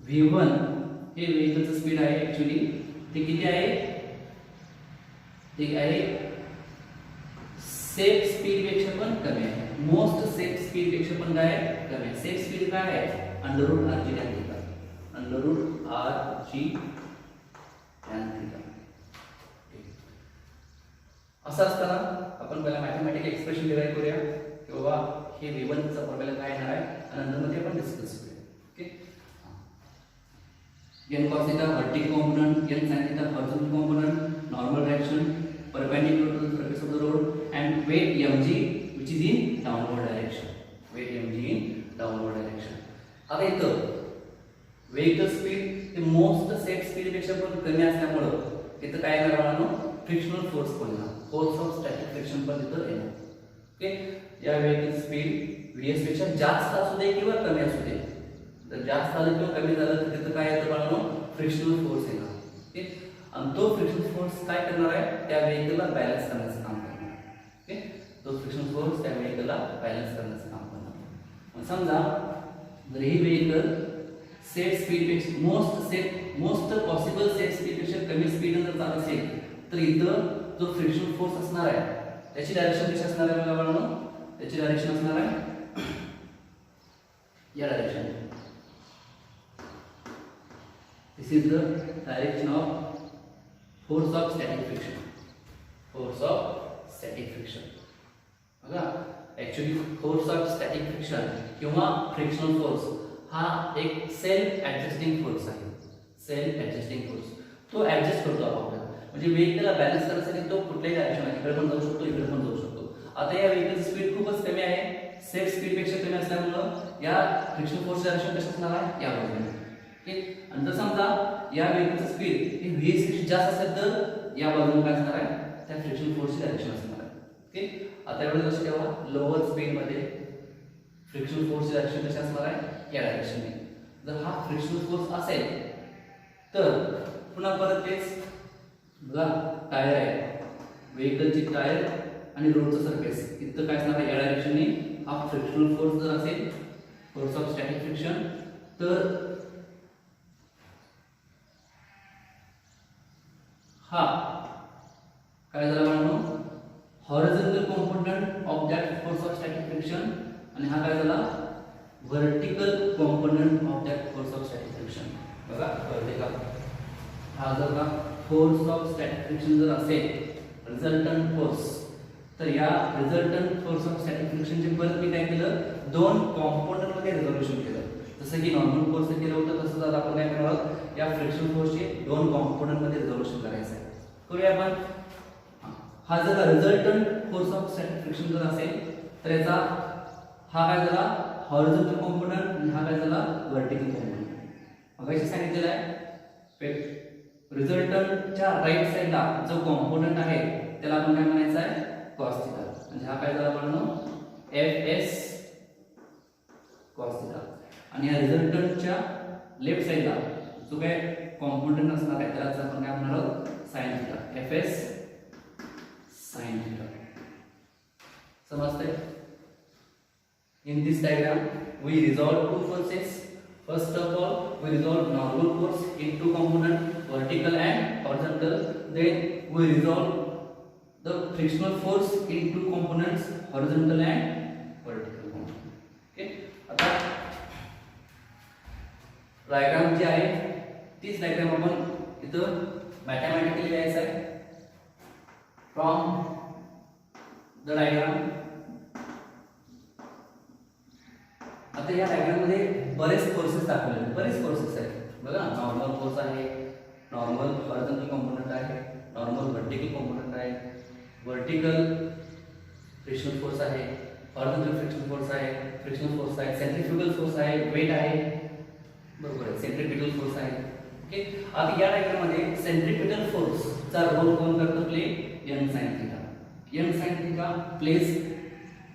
v1 हे व्हेकलचं स्पीड आहे, ऍक्च्युअली ते किती आहे? ते आहे सेफ स्पीड पेक्षा पण कमी आहे. मोस्ट सेफ स्पीड पेक्षा पण काय कमी आहे? सेफ स्पीड काय आहे? Under root RG tan theta. Under root RG tan theta. असं असताना आपण पहिला मॅथमॅटिकल एक्सप्रेशन डिराइव्ह करूया की बाबा हे v1 चा फॉर्म्युला काय येणार आहे, आणि नंतर मध्ये आपण डिस्कस करूया. Okay, n cos theta vertical component, n sin theta horizontal component, normal direction perpendicular to the surface of the road, and weight mg which is in downward direction. आता इथं व्हेकल स्पीड हे most safe speed पेक्षा पण कमी असल्यामुळे इथं काय करणार? फ्रिक्शनल फोर्स पण येणार, फोर्स ऑफ स्टॅटिक फ्रिक्शन पण इथं येणार. ओके, या व्हेकल स्पीड vs पेक्षा जास्त असू दे किंवा कमी असू दे, जर जास्त झालं किंवा कमी झालं तर तिथं काय येतं बाळांनो? फ्रिक्शनल फोर्स येणार. ओके, आणि तो फ्रिक्शनल फोर्स काय करणार आहे? त्या व्हेकलला बॅलन्स करण्याचं काम करणार. ओके, तो फ्रिक्शनल फोर्स त्या व्हेकलला बॅलन्स करण्याचं काम करणार. मग समजा जर ही व्हेकल सेफ स्पीड पेक्षा मोस्ट पॉसिबल सेफ स्पीड पेक्षा कमी स्पीड जर चालत असेल तर इथं जो फ्रिक्शनल फोर्स असणार आहे त्याची डायरेक्शन कशी असणार आहे? बघा, त्याची डायरेक्शन असणार आहे या direction. This is the direction of force of static friction. बघा, actually force of static friction किंवा फ्रिक्शनल फोर्स हा एक सेल्फ ऍडजस्टिंग फोर्स आहे. तो ऍडजस्ट करतो आपल्याला, म्हणजे व्हेकलला बॅलन्स करण्यासाठी तो कुठल्याही डायरेक्शन इकडे पण जाऊ शकतो, इकडे पण जाऊ शकतो. आता या व्हेकलची स्पीड खूपच कमी आहे, सेफ स्पीड पेक्षा कमी असल्यामुळे या फ्रिक्शनल फोर्स डायरेक्शन कशी असणार आहे? या बाजूने. ओके, आणि जर समजा या व्हेकलची स्पीड ही vs पेक्षा जास्त असेल तर या बाजूने काय असणार आहे? त्या फ्रिक्शनल फोर्सची डायरेक्शन असणार आहे. ओके, आता एवढं लक्षात ठेवा, लोअर स्पीड मध्ये फ्रिक्शनल फोर्सची डायरेक्शन कशी असणार आहे? या डायरेक्शनने. जर हा फ्रिक्शनल फोर्स असेल तर पुन्हा परत तेच बघा, टायर आहे, व्हेकलची टायर आणि रोडचं सरफेस इथं काय असणार आहे? या डायरेक्शनने. हा फ्रिक्शनल फोर्स जर असेल, फोर्स ऑफ स्टॅटिक फ्रिक्शन, तर हा काय झाला म्हणून? Horizontal component of that force of static friction, आणि हा काय झाला? Vertical component of that force of static friction. बघा, वर्टिकल हा जर का फोर्स ऑफ स्टॅटिक फ्रिक्शन जर असेल, रिझल्टंट फोर्स तर या रिझल्टंट फोर्स ऑफ स्टॅटिक फ्रिक्शनचे परत मी काय केलं, दोन कॉम्पोनंट मध्ये रिझोल्यूशन केलं. जसं की नॉर्मल फोर्स केलं होतं तसंच आता आपण काय करणार आहोत, या फ्रिक्शन फोर्सचे दोन कॉम्पोनंट मध्ये रिझोल्यूशन करायचं आहे. करूया आपण. हा जर resultant force of static friction जर असेल तर याचा हा काय झाला हॉरिझॉन्टल कॉम्पोनंट आणि हा काय झाला व्हर्टिकल कॉम्पोनंट. मगाशी सांगितलेलं आहे रिझल्टंटच्या राईट साइडला जो कॉम्पोनंट आहे त्याला आपण काय म्हणायचं आहे, कॉस थीटा. म्हणजे हा काय झाला आपण Fs कॉस थीटा. आणि या रिझल्टंटच्या लेफ्ट साइडला जो काय कॉम्पोनंट असणार आहे त्याला आपण काय म्हणणार आहोत, sine theta. Fs sine theta. समजतंय? In this diagram we resolve two forces. First of all we resolve normal force in two components, vertical and horizontal. Then we resolve the frictional force in two components, horizontal and vertical component. Okay. आता diagram जी आहे तीच diagram आपण इथं mathematically लिहायचं आहे. From the diagram. आता या diagram मध्ये बरेच फोर्सेस दाखवले आहेत, बरेच फोर्सेस आहेत बघा. नॉर्मल फोर्स आहे, नॉर्मल हॉरिझॉन्टल कॉम्पोनंट आहे, नॉर्मल व्हर्टिकल कॉम्पोनंट आहे, व्हर्टिकल फ्रिक्शनल फोर्स आहे, हॉरिझॉन्टल फ्रिक्शनल फोर्स आहे, फ्रिक्शनल फोर्स आहे, सेंट्रीफ्युगल फोर्स आहे, वेट आहे, बरोबर आहे, सेंट्रीपिटल फोर्स आहे. ओके. आता या डायग्राम मध्ये सेंट्रीपिटल फोर्स चा रोल कोण करतो, play n sin theta. n sin theta plays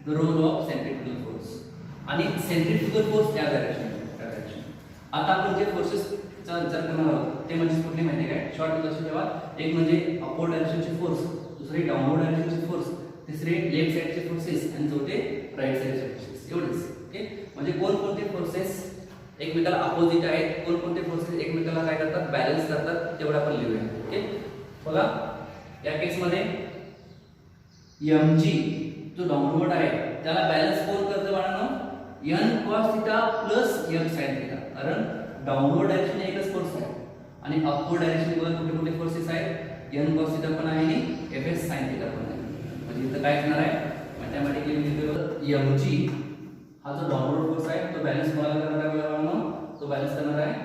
the role of centripetal force आणि सेंट्रीफ्युगल फोर्स या डायरेक्शन. आता आपण जे फोर्सेसचा विचार करणार आहोत ते म्हणजे कुठले माहिती काय, शॉर्ट लक्षात ठेवा. एक म्हणजे अपवर्ड डायरेक्शनचे फोर्स, दुसरे डाऊनवर्ड डायरेक्शनचे फोर्स, तिसरे लेफ्ट साइडचे फोर्सेस आणि चौथे राईट साइडचे फोर्सेस. एवढेच. ओके. म्हणजे कोणकोणते फोर्सेस एकमेकाला अपोजिट आहेत, कोणकोणते फोर्सेस एकमेकाला काय करतात, बॅलन्स करतात, तेवढं आपण लिहूया. ओके. बघा या केस मध्ये mg जो डाऊनवर्ड आहे त्याला बॅलन्स कोण करतं बाळांनो, n cos theta plus m sin theta. कारण डाऊनवर्ड डायरेक्शन एकच फोर्स आहे आणि अपवर्ड डायरेक्शन मध्ये कुठे कुठे फोर्सेस आहेत, n cos थीटा पण आहे आणि fs sin थीटा पण आहे. म्हणजे इथं काय असणार आहे, मॅथमॅटिकली लिहितो mg हा जो डाऊनवर्ड फोर्स आहे तो बॅलन्स कोणाला करणार आहे बाळांनो, तो बॅलन्स करणार आहे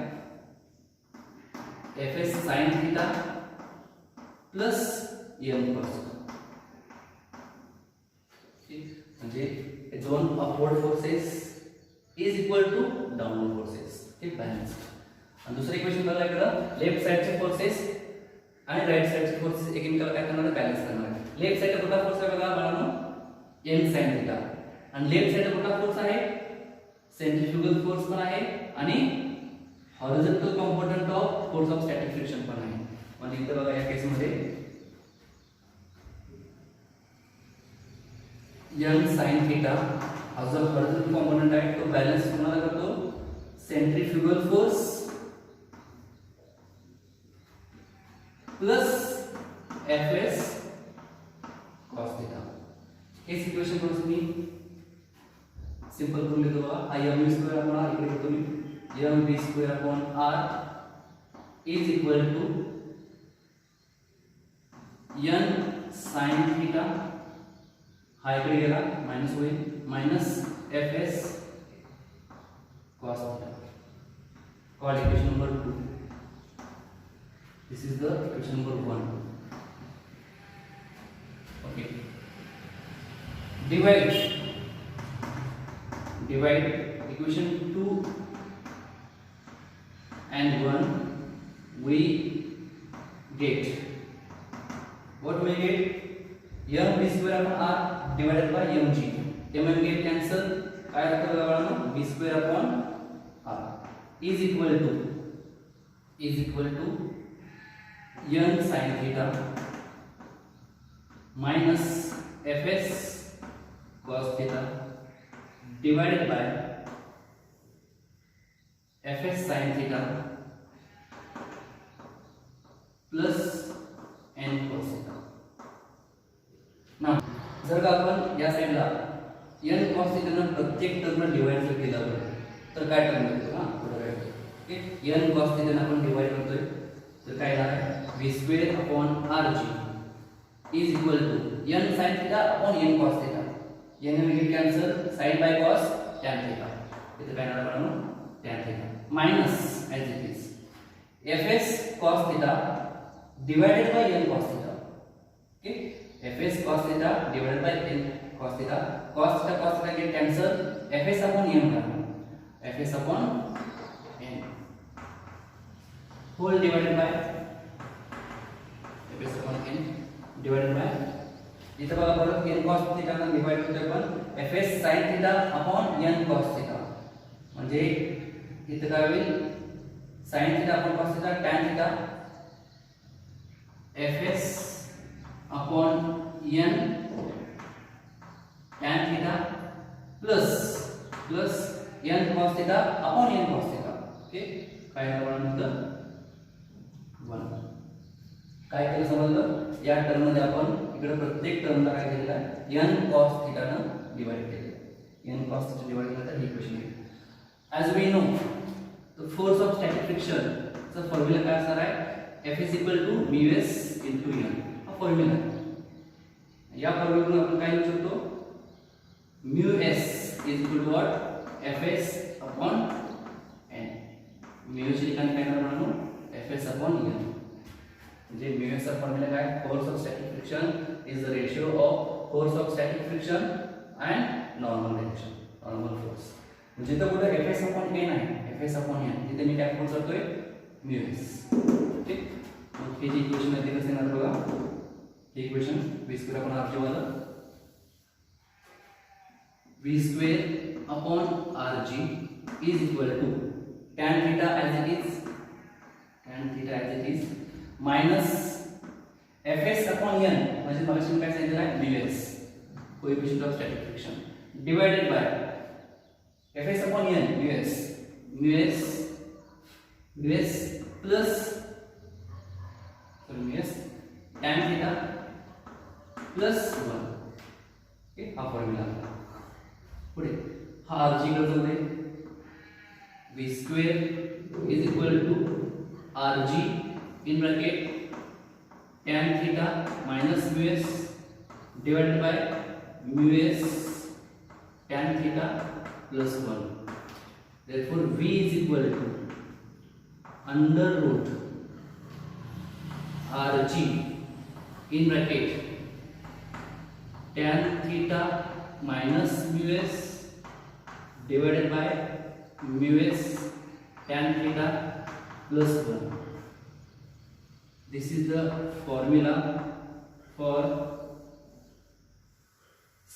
fs sin theta plus m cos. म्हणजे दोन upward forces is equal to downward forces. हे बॅलन्स. आणि दुसरं इक्वेशन बघा इकडं, लेफ्ट साइडचे फोर्सेस आणि राइट साइडचे फोर्सेस एकमेकाला काय करणार आहे, बॅलन्स करणार आहे. लेफ्ट साइडला कुठला फोर्स आहे बघा बाळांनो, n sin थीटा. आणि लेफ्ट साइडला कुठला फोर्स आहे, सेंट्रीफ्युगल फोर्स पण आहे आणि horizontal component of force of static friction पण आहे. म्हणजे इथं बघा या केस मध्ये n sin थीटा हा जो हॉरिझॉन्टल कॉम्पोनंट आहे तो बॅलन्स कोणाला करतो, centrifugal force plus Fs cos theta. हे इक्वेशन करून मी सिंपल करून लिहितो बघा. हा mv स्क्वेअर आपण r इकडे घेतो मी, mv square upon r is equal to n sin theta, हा इकडे गेला माइनस होईल, minus Fs cos theta. Call equation number 2. This is the equation number 1. Okay. Divide equation 2 and 1 we get what we get, mv square upon r divided by mg. mn get cancel, काय राहतं बघा बाळांनो, v square upon r is equal to n sin theta minus fs cos theta divided by fs sin theta plus n cos theta. ना जर का आपण या साइडला n cos theta ने प्रत्येक टर्म डिवाइड जर केलं तर काय टर्म येतो, हां पुढे काय होतं, ओके. n cos theta ने आपण डिवाइड करतोय तर काय येणार आहे, v square upon rg is equal to n sin theta upon n cos theta. n will get cancel, sin by cos tan theta. इथे काय येणार बाळांनो tan theta minus as it is fs cos theta divided by n cos theta. Okay, fs cos theta divided by n cos theta. Cos theta get cancel, fs upon n बाळांनो, fs upon n whole divided by fs upon n divided by इथं बघा परत n cos theta ने divide होते पण fs sin theta upon n cos theta म्हणजे इथं काय होईल sin theta upon cos theta tan theta fs upon n tan theta plus n cos theta upon n cos theta. Okay काय होणार 1 काय केलं समजलं या टर्म मध्ये आपण इकडे प्रत्येक टर्मला काय केलेलं आहे n cos theta ने डिवाइड केले n cos theta डिवाइड केलं तर हे इक्वेशन येईल. as we know the force of static friction चा फॉर्म्युला काय असणार आहे F is equal to mu s into n हा फॉर्म्युला आहे. या फॉर्म्युल्यावरून आपण काय लिहू शकतो mu s is equal to what Fs upon n. mu ची ठिकाणी काय करणार म्हणून Fs upon n म्हणजे mu s चा फॉर्म्युला काय force of static friction is the ratio of force of static friction and normal reaction normal force. म्हणजे तो कुठे Fs upon n आहे Fs upon n तिथे मी कॅल्क्युलेट करतोय mu s. ठीक मग हे जी इक्वेशन आहे ते कसं येणार बघा हे equation v square upon rg वाला v square upon rg is equal to tan theta as it is minus fs upon n म्हणजे मला काय सांगितलं आहे mu s coefficient of static friction divided by fs upon n mu s plus mu s tan theta plus 1. Okay हा formula पुढे हा rg कडे जाऊ दे v square is equal to rg in bracket tan theta minus mu s divided by mu s tan theta plus 1. Therefore v is equal to under root rg in bracket tan theta minus mu s divided by mu s tan theta plus 1. This is the formula for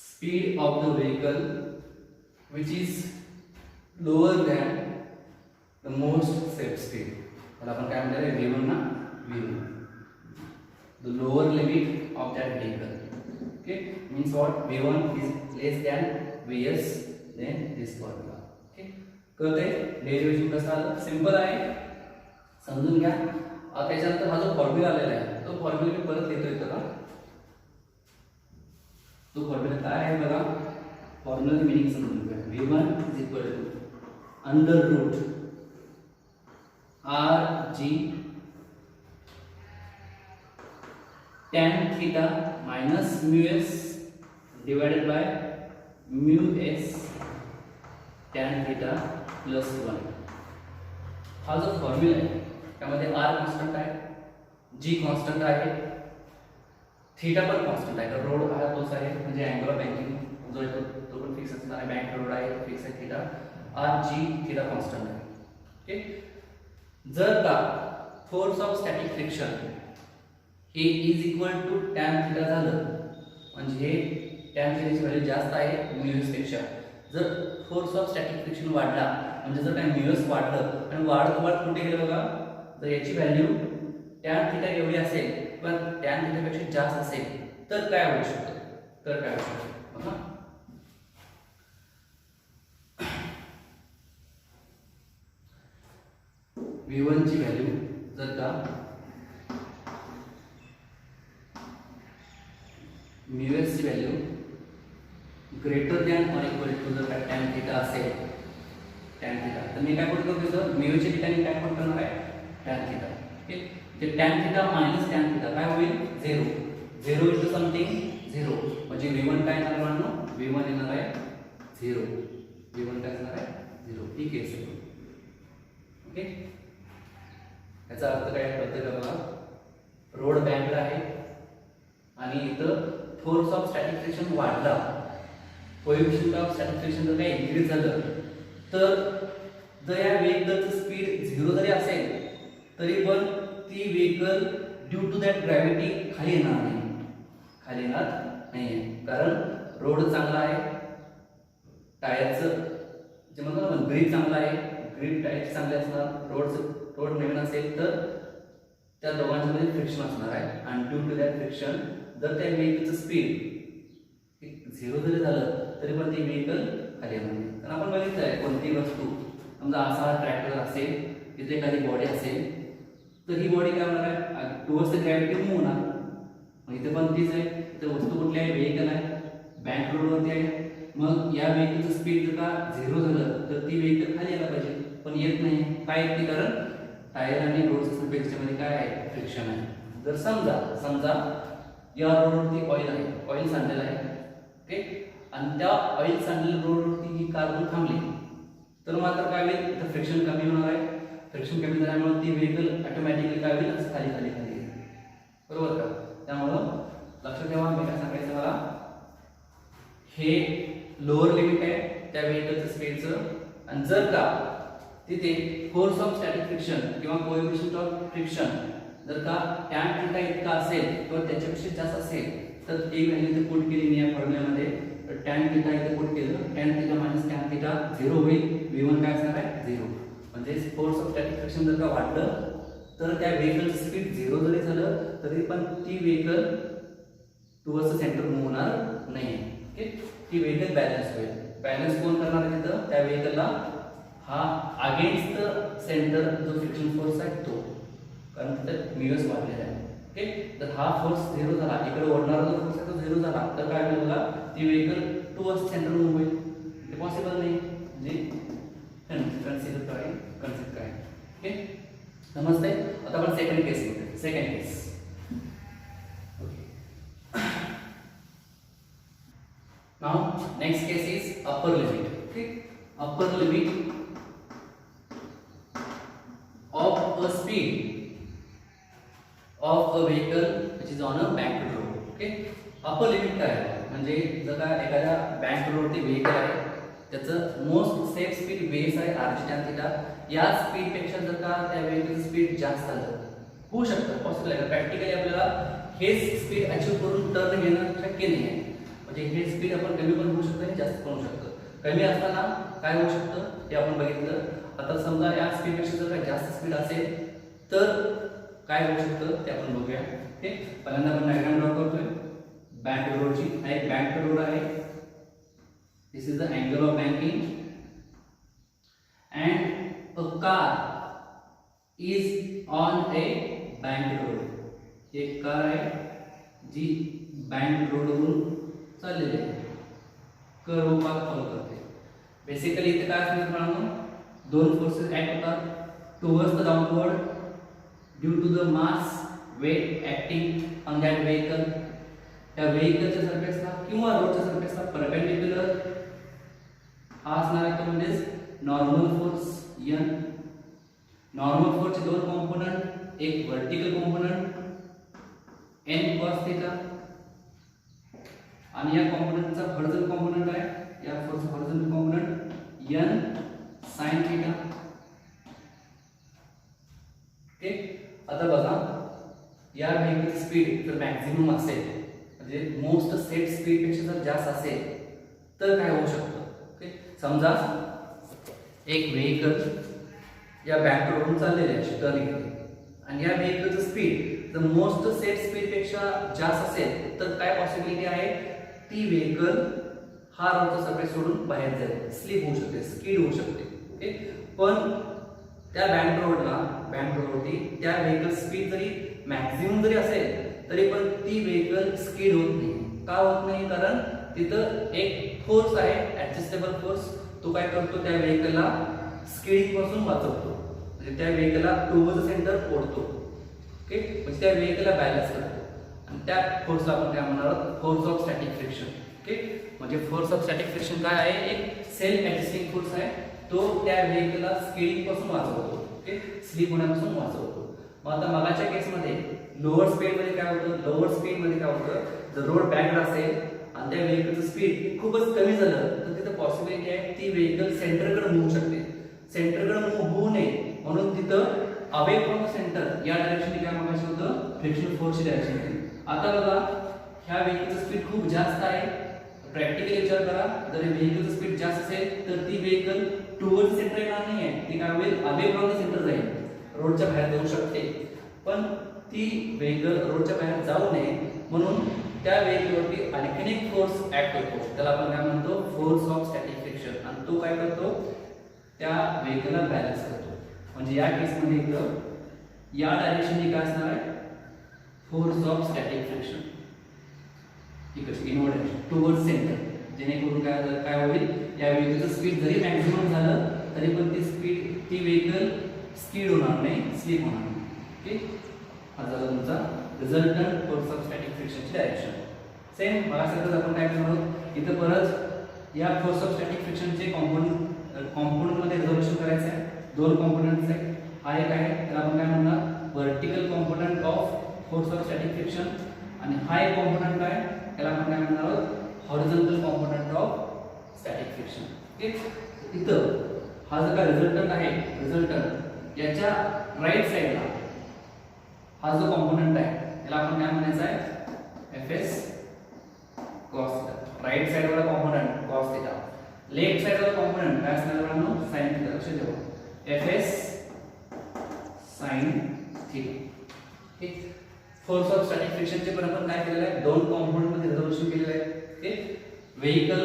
speed of the vehicle which is lower than the most safe speed. और अपन क्या म्हणणार आहे v1 ना v1 the lower limit of that vehicle. Okay, means what v1 is less than vs then this formula. Okay, कळते derivation कसं आलं simple आहे समजून घ्या. आता त्याच्यानंतर हा जो फॉर्म्युला आलेला आहे तो फॉर्म्युला मी परत लिहितोय का तो फॉर्म्युला काय आहे बघा फॉर्म्युलाची मीनिंग समजून घ्या v1 is equal to under root rg tan theta minus mu s divided by mu s tan theta plus 1. हा जो फॉर्म्युला आहे त्यामध्ये r कॉन्स्टंट आहे g कॉन्स्टंट आहे थीटा पण कॉन्स्टंट आहे रोड हा तोच आहे म्हणजे अँगल ऑफ बँकिंग जो आहे तो पण फिक्स असणार आहे बँक रोड आहे फिक्स आहे theta r g theta constant आहे. ओके जर का फोर्स ऑफ स्टॅटिक फ्रिक्शन हे is equal to tan theta झालं म्हणजे tan थीटाची व्हॅल्यू जास्त आहे mu s पेक्षा. जर फोर्स ऑफ स्टॅटिक फ्रिक्शन वाढला म्हणजे जर काय mu s वाढलं आणि वाढत कुठे गेलं बघा जर याची व्हॅल्यू tan थीटा एवढी असेल पण tan थीटा पेक्षा जास्त असेल तर काय होऊ शकतं बघा v1 ची व्हॅल्यू जर का mu s ची value greater than or equal to जर काय tan थीटा असेल tan थीटा तर मी काय करतो तिथं mu च्या ठिकाणी काय करणार आहे tan थीटा. ओके ते tan theta minus tan theta काय होईल 0 0 इंटू समथिंग 0 म्हणजे V1 काय येणार म्हणून V1 येणार आहे 0. V1 काय येणार आहे 0. ही केस आहे. ओके, याचा अर्थ काय कळतंय का बघा. रोड बँकड आहे आणि इथं फोर्स ऑफ स्टॅटिक फ्रिक्शन वाढला, कोएफिशियंट ऑफ स्टॅटिक फ्रिक्शन जर काही इन्क्रीज झालं तर जर या व्हेकलचं स्पीड 0 जरी असेल तरी पण ती vehicle due to that gravity खाली येणार नाही, खाली येणार नाहीये. कारण रोड चांगला आहे, टायरचं जे म्हणतो ना ग्रीप चांगला आहे, ग्रीप टायरची चांगली असणार, रोड नवीन असेल तर त्या दोघांच्यामध्ये फ्रिक्शन असणार आहे आणि ड्यू टू दॅट फ्रिक्शन जर त्या व्हेकलचं स्पीड 0 जरी झालं तरी पण ती व्हेकल खाली येणार नाही. कारण आपण बघितलं आहे कोणतीही वस्तू समजा असा ट्रॅक्टर असेल, तिथे एखादी बॉडी असेल तर ही बॉडी काय होणार आहे टुवर्ड्स द ग्रॅव्हिटी मूव्ह होणार. मग इथे पण तीच आहे, इथे वस्तू कुठली आहे व्हेकल आहे, बँक रोडवरती आहे. मग या व्हेकलचं स्पीड जर का 0 झालं तर ती व्हेकल खाली यायला पाहिजे पण येत नाही. काय येत नाही कारण टायर आणि रोडच्या सरफेसमध्ये काय आहे फ्रिक्शन आहे. जर समजा या रोडवरती ऑइल आहे, ऑइल सांडलेलं आहे ओके, आणि त्या ऑइल सांडलेल्या रोडवरती ही कार थांबली तर मात्र काय होईल इथं फ्रिक्शन कमी होणार आहे. फ्रिक्शन कमी झाल्यामुळे ती व्हेकल ऑटोमॅटिकली काय होईल खाली खाली खाली येईल. बरोबर का. त्यामुळं लक्षात ठेवा, मी काय सांगायचं मला, हे लोअर लिमिट आहे त्या व्हेकलचं स्पीडचं आणि जर का तिथे फोर्स ऑफ स्टॅटिक फ्रिक्शन किंवा कोएफिशियंट ऑफ फ्रिक्शन जर का टॅन थीटा इतका असेल किंवा त्याच्यापेक्षा जास्त असेल तर एक व्हॅल्यू इथे पुट केली या फॉर्म्युल्यामध्ये. तर टॅन थीटा इथे पुट केलं, tan theta minus tan theta 0 होईल. V1 काय असणार आहे 0. म्हणजे फोर्स ऑफ स्टॅटिक फ्रिक्शन जर का वाढलं तर त्या व्हेकलचं स्पीड 0 जरी झालं तरी पण ती vehicle towards the centre move होणार नाही. ओके, ती व्हेकल बॅलन्स होईल. बॅलन्स कोण करणार आहे तिथं त्या व्हेकलला, हा अगेन्स्ट द सेंटर जो फ्रिक्शन फोर्स आहे तो, कारण तिथे म्यूएस वाढलेला आहे. ओके, तर हा फोर्स 0 झाला, इकडे ओढणारा जो फोर्स आहे तो 0 झाला तर काय होईल बघा ती व्हेकल टुवर्ड्स सेंटर मूव्ह होईल. ते पॉसिबल नाही. म्हणजे कन्सिडर करायचं. ओके, समजते. आता आपण सेकंड केस घेतो. Second case now next case is upper limit. Okay, upper limit of a speed of a vehicle which is on a banked road. Okay, upper limit काय आहे म्हणजे जर का एखाद्या बँक रोडवरती व्हेकल आहे त्याचं मोस्ट सेफ स्पीड वेस आहे RG tan थीटा. या स्पीड पेक्षा जर का त्या व्हेकलचं स्पीड जास्त झालं होऊ शकतं, पॉसिबल आहे. प्रॅक्टिकली आपल्याला हे स्पीड अचीव करून टर्न घेणं शक्य नाही आहे. म्हणजे हे स्पीड आपण कमी पण होऊ शकतं आणि जास्त पण होऊ शकतं. कमी असताना काय होऊ शकतं ते आपण बघितलं. आता समजा या स्पीडपेक्षा जर का जास्त स्पीड असेल तर काय होऊ शकतं ते आपण बघूया. ओके, पहिल्यांदा आपण डायग्राम ड्रॉ करतोय बँक रोडची. हा एक बँक रोड आहे. This is the angle of banking and a car is on a bank road. एक कार आहे जी बँक रोडवरून चाललेली आहे, कर्व पाथ फॉलो करते. बेसिकली इथे काय असणार मित्रांनो, दोन फोर्सेस ऍक्ट होतात towards the downward due to the mass weight acting on that vehicle. त्या व्हेकलच्या सरफेसला किंवा रोडच्या सरफेसला परपेंडिक्युलर हा असणार आहे तो म्हणजे नॉर्मल फोर्स N. नॉर्मल फोर्सचे दोन कॉम्पोनंट, एक vertical component N cos theta आणि या कॉम्पोनंटचा हॉरिझॉन्टल कॉम्पोनंट आहे, या फोर्सचा horizontal component N sin theta. Okay, आता बघा या व्हेकलची स्पीड जर मॅक्झिमम असेल म्हणजे मोस्ट सेफ स्पीड पेक्षा जर जास्त असेल तर काय होऊ शकतं. ओके, समजा एक व्हेकल या बँक रोडवरून चाललेले आहे टर्न घेते आणि या व्हेकलचं स्पीड जर मोस्ट सेफ स्पीड पेक्षा जास्त असेल तर काय पॉसिबिलिटी आहे, ती व्हेकल हा रोडचा सरफेस सोडून बाहेर जाईल, स्लिप होऊ शकते, स्किड होऊ शकते. ओके, पण त्या बँक रोडवरती त्या व्हेकल स्पीड जरी मॅक्झिमम जरी असेल तरी पण ती व्हेकल स्किड होत नाही. का होत नाही, कारण तिथं एक फोर्स आहे ऍडजस्टेबल फोर्स, तो काय करतो त्या व्हेकलला स्किडिंग पासून वाचवतो, म्हणजे त्या व्हेकलला टुवर्ड्स द सेंटर ओढतो. ओके, म्हणजे त्या व्हेकलला बॅलन्स करतो आणि त्या फोर्सला आपण काय म्हणणार आहोत, force of static friction. Okay, म्हणजे फोर्स ऑफ स्टॅटिक फ्रिक्शन काय आहे, एक सेल्फ ऍडजस्टिंग फोर्स आहे, तो त्या व्हेकलला स्किडिंग पासून वाचवतो. ओके, स्लिप होण्यापासून वाचवतो. मग आता मागाच्या केसमध्ये लोअर स्पीड मध्ये काय होतं, लोअर स्पीड मध्ये काय होतं, जर रोड बॅकड असेल आणि त्या व्हेकलचं स्पीड खूपच कमी झालं तर तिथं पॉसिबिलिटी आहे ती व्हेकल सेंटरकडे मूव्ह शकते. सेंटरकडे मूव्ह होऊ नये म्हणून तिथं अवे फ्रॉम सेंटर या डायरेक्शनने काय मागायचं होतं, फ्रिक्शनल फोर्सची डायरेक्शन होती. आता बघा ह्या व्हेकलचं स्पीड खूप जास्त आहे. प्रॅक्टिकली विचार करा, जर व्हेकलचं स्पीड जास्त असेल तर ती व्हेकल टुवर्ड्स सेंटर येणार नाही आहे, ती काय होईल, अवे फ्रॉम द सेंटर जाईल, रोडच्या बाहेर जाऊ शकते. पण ती व्हेकल रोडच्या बाहेर जाऊ नये म्हणून त्या व्हेकलवरती आणखीन एक फोर्स ऍक्ट होतो, त्याला आपण काय म्हणतो, फोर्स ऑफ स्टॅटिक फ्रिक्शन. आणि तो काय करतो, त्या व्हेकलला बॅलन्स करतो. म्हणजे या केसमध्ये इथं या डायरेक्शनने काय असणार आहे, फोर्स ऑफ स्टॅटिक फ्रिक्शन इकडे इनवर्ड डायरेक्शन टुवर्ड्स सेंटर, जेणेकरून काय होईल, या व्हेकलचं स्पीड जरी मॅक्सिमम झालं तरी पण ती व्हेकल स्किड होणार नाही, स्लिप होणार नाही. ओके, हा झाला तुमचा रिझल्टंट फोर्स ऑफ स्टॅटिक फ्रिक्शनची डायरेक्शन. सेम मागासारखंच आपण काय करणार आहोत, इथं परत या फोर्स ऑफ स्टॅटिक फ्रिक्शनचे कॉम्पोनंट मध्ये रिझोल्यूशन करायचं आहे. दोन कॉम्पोनंट्स आहेत, हा एक आहे त्याला आपण काय म्हणणार, vertical component of force of static friction, आणि हा एक कॉम्पोनंट आहे त्याला आपण काय म्हणणार आहोत, horizontal component of static friction. Okay, इथं हा जो काय रिझल्टंट आहे, रिझल्टंट याच्या राईट साइडला हा जो कॉम्पोनंट आहे त्याला आपण काय म्हणायचं आहे, Fs cos theta. Right side वाला component cos theta, left side वाला कॉम्पोनंट काय असणार आहे, sin थीटा. लक्ष ठेवा, Fs sin theta. Okay, force of static फ्रिक्शनचे पण आपण काय केलेलं आहे, दोन कॉम्पोनंट मध्ये रिझोल्यूशन केलेलं आहे. Okay, vehicle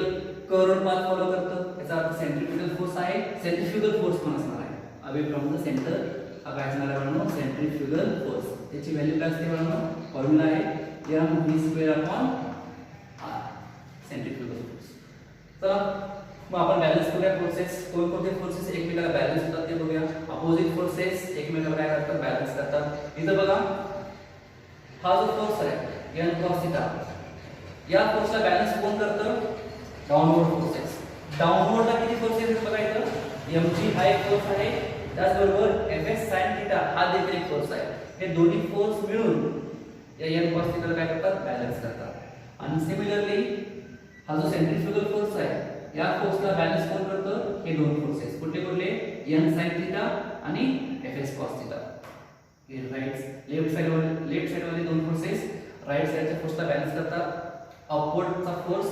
curved path follow करतं, याचा अर्थ सेंट्रिफ्युगल फोर्स आहे, सेंट्रिफ्युगल फोर्स पण असणार आहे अवे फ्रॉम द सेंटर. हा काय असणार आहे म्हणून, सेंट्रिफ्युगल फोर्स. त्याची व्हॅल्यू काय असते म्हणून, फॉर्म्युला आहे mv²/r, सेंट्रिफ्युगल फोर्स. चला मग आपण बॅलन्स करूया फोर्सेस. कोणकोणते फोर्सेस एकमेकाला बॅलन्स होतात ते बघूया. अपोजिट फोर्सेस एकमेकाला काय करतात, बॅलन्स करतात. इथं बघा हा जो फोर्स आहे n cos थीटा, या फोर्सला बॅलन्स कोण करतं, डाउनवर्ड फोर्सेस. डाउनवर्डला किती फोर्सेस आहेत बघा, इथं mg हा एक फोर्स आहे, त्याचबरोबर Fs sin थीटा हा देखील एक फोर्स आहे. हे दोन्ही फोर्स मिळून या n cos थीटाला काय करतात, बॅलन्स करतात. आणि सिमिलरली हा जो सेंट्रिफ्युगल फोर्स आहे या फोर्सला बॅलन्स कोण करतं, हे दोन फोर्सेस कुठले कुठले, n sin थीटा आणि Fs cos थीटा. हे लेफ्ट साइड वाले दोन फोर्सेस राइट साइडच्या फोर्सला बॅलन्स करतात. अपवर्डचा फोर्स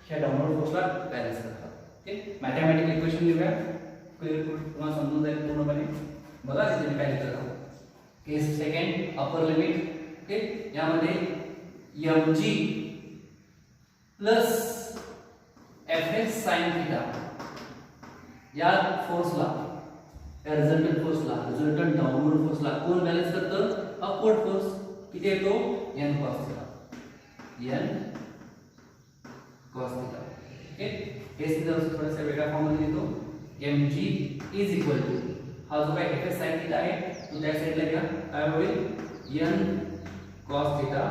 ह्या डाउनवर्ड फोर्सला बॅलन्स करतात. ओके, मॅथमॅटिकल इक्वेशन लिहूया, तुम्हाला समजून जाईल पूर्णपणे. बघा तिथे मी काय लिहितो, केस सेकंड अपर लिमिट. ओके, यामध्ये mg plus Fs sin theta या फोर्सला, या रिझल्टंट फोर्सला, रिझल्टंट डाउनवर्ड फोर्सला कोण बॅलन्स करतं, अपवर्ड फोर्स. किती येतो, n cos theta, n cos theta. Okay, हे सिद्धांत थोडासा वेगळ्या फॉर्म मध्ये लिहितो, mg इज इक्वल टू हा जो काय Fs sin थीटा आहे तो त्या साइडला घ्या, काय होईल, n cos थीटा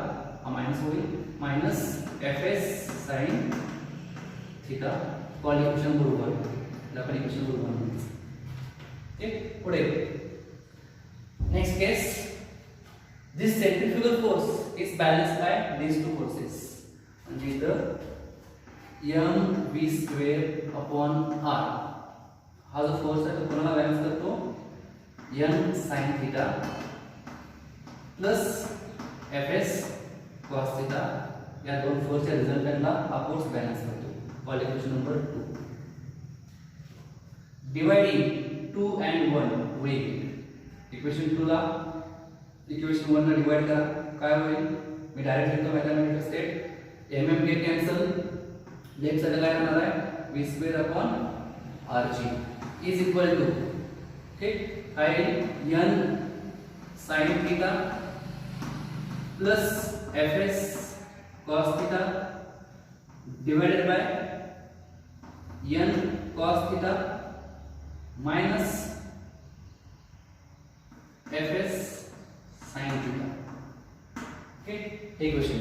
हा माइनस होईल, minus Fs sin theta. Call equation बरोबर, आपण इक्वेशन बरोबर म्हणतो. ओके, पुढे next case, this centrifugal force is balanced by these two forces. म्हणजे इथं mv²/r हा जो फोर्स आहे तो कोणाला बॅलन्स करतो, n sin theta plus Fs cos theta, या दोन फोर्सच्या रिझल्टंटला हा फोर्स बॅलन्स करतो. Call equation number 2. Dividing 2 and 1 होईल. इक्वेशन 2 ला इक्वेशन 1 ला डिवाइड करा, काय होईल, मी डायरेक्ट लिहितो मॅथमॅटिकल स्टेट, mm के कॅन्सल, लेफ्ट साइडला काय राहणार आहे, v²/rg is equal to, okay, काय n sin theta plus Fs cos theta divided by n cos theta minus Fs sin theta. Okay, हे question.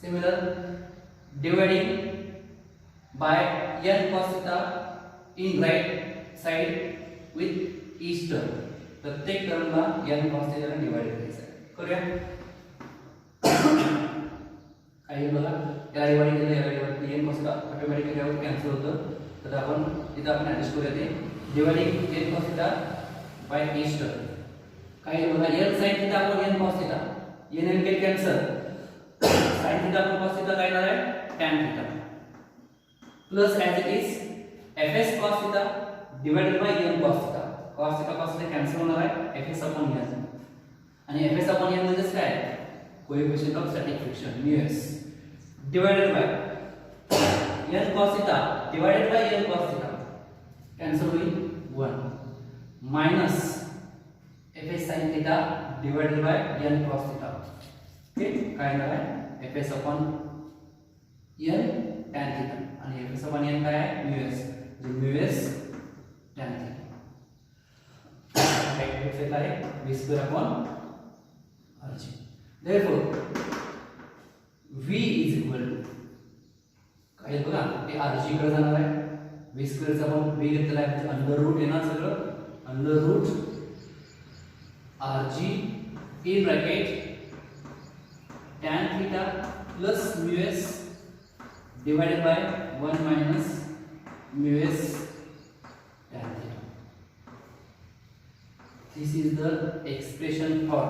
Similar, dividing by n cos theta in right side with each term. प्रत्येक टर्मला n cos theta ने divide करायचं आहे. करूया. काही बघा याला divide केलं, याला डिवाइड केलं, n cos theta ऑटोमॅटिकली त्यावर कॅन्सल होतं. तर आपण इथं आपण ऍडजस्ट करूया ते dividing n cos theta by each term. काही बघा n sin theta आपण n cos theta, n n get cancel, sin theta आपण cos theta काय येणार आहे tan theta plus as it is fs cos theta divided by n cos theta. cos theta cancel होणार आहे fs upon n, आणि fs upon n म्हणजे काय coefficient of static friction μs divided by n cos theta divided by n cos theta cancel होईल 1 minus fs sin theta divided by n cos theta. Okay काय येणार आहे fs upon n tan theta, आणि fs upon n काय आहे μs, म्हणजे μs tan theta. Right एक्सेल आहे v square upon rg. therefore v is equal to काय बघा ते rg कडे जाणार आहे. v स्क्वेअर चा आपण v घेतला आहे म्हणजे अंडर रूट येणार सगळं, under root rg in bracket tan theta plus μs divided by 1 minus μs tan theta. This is the expression for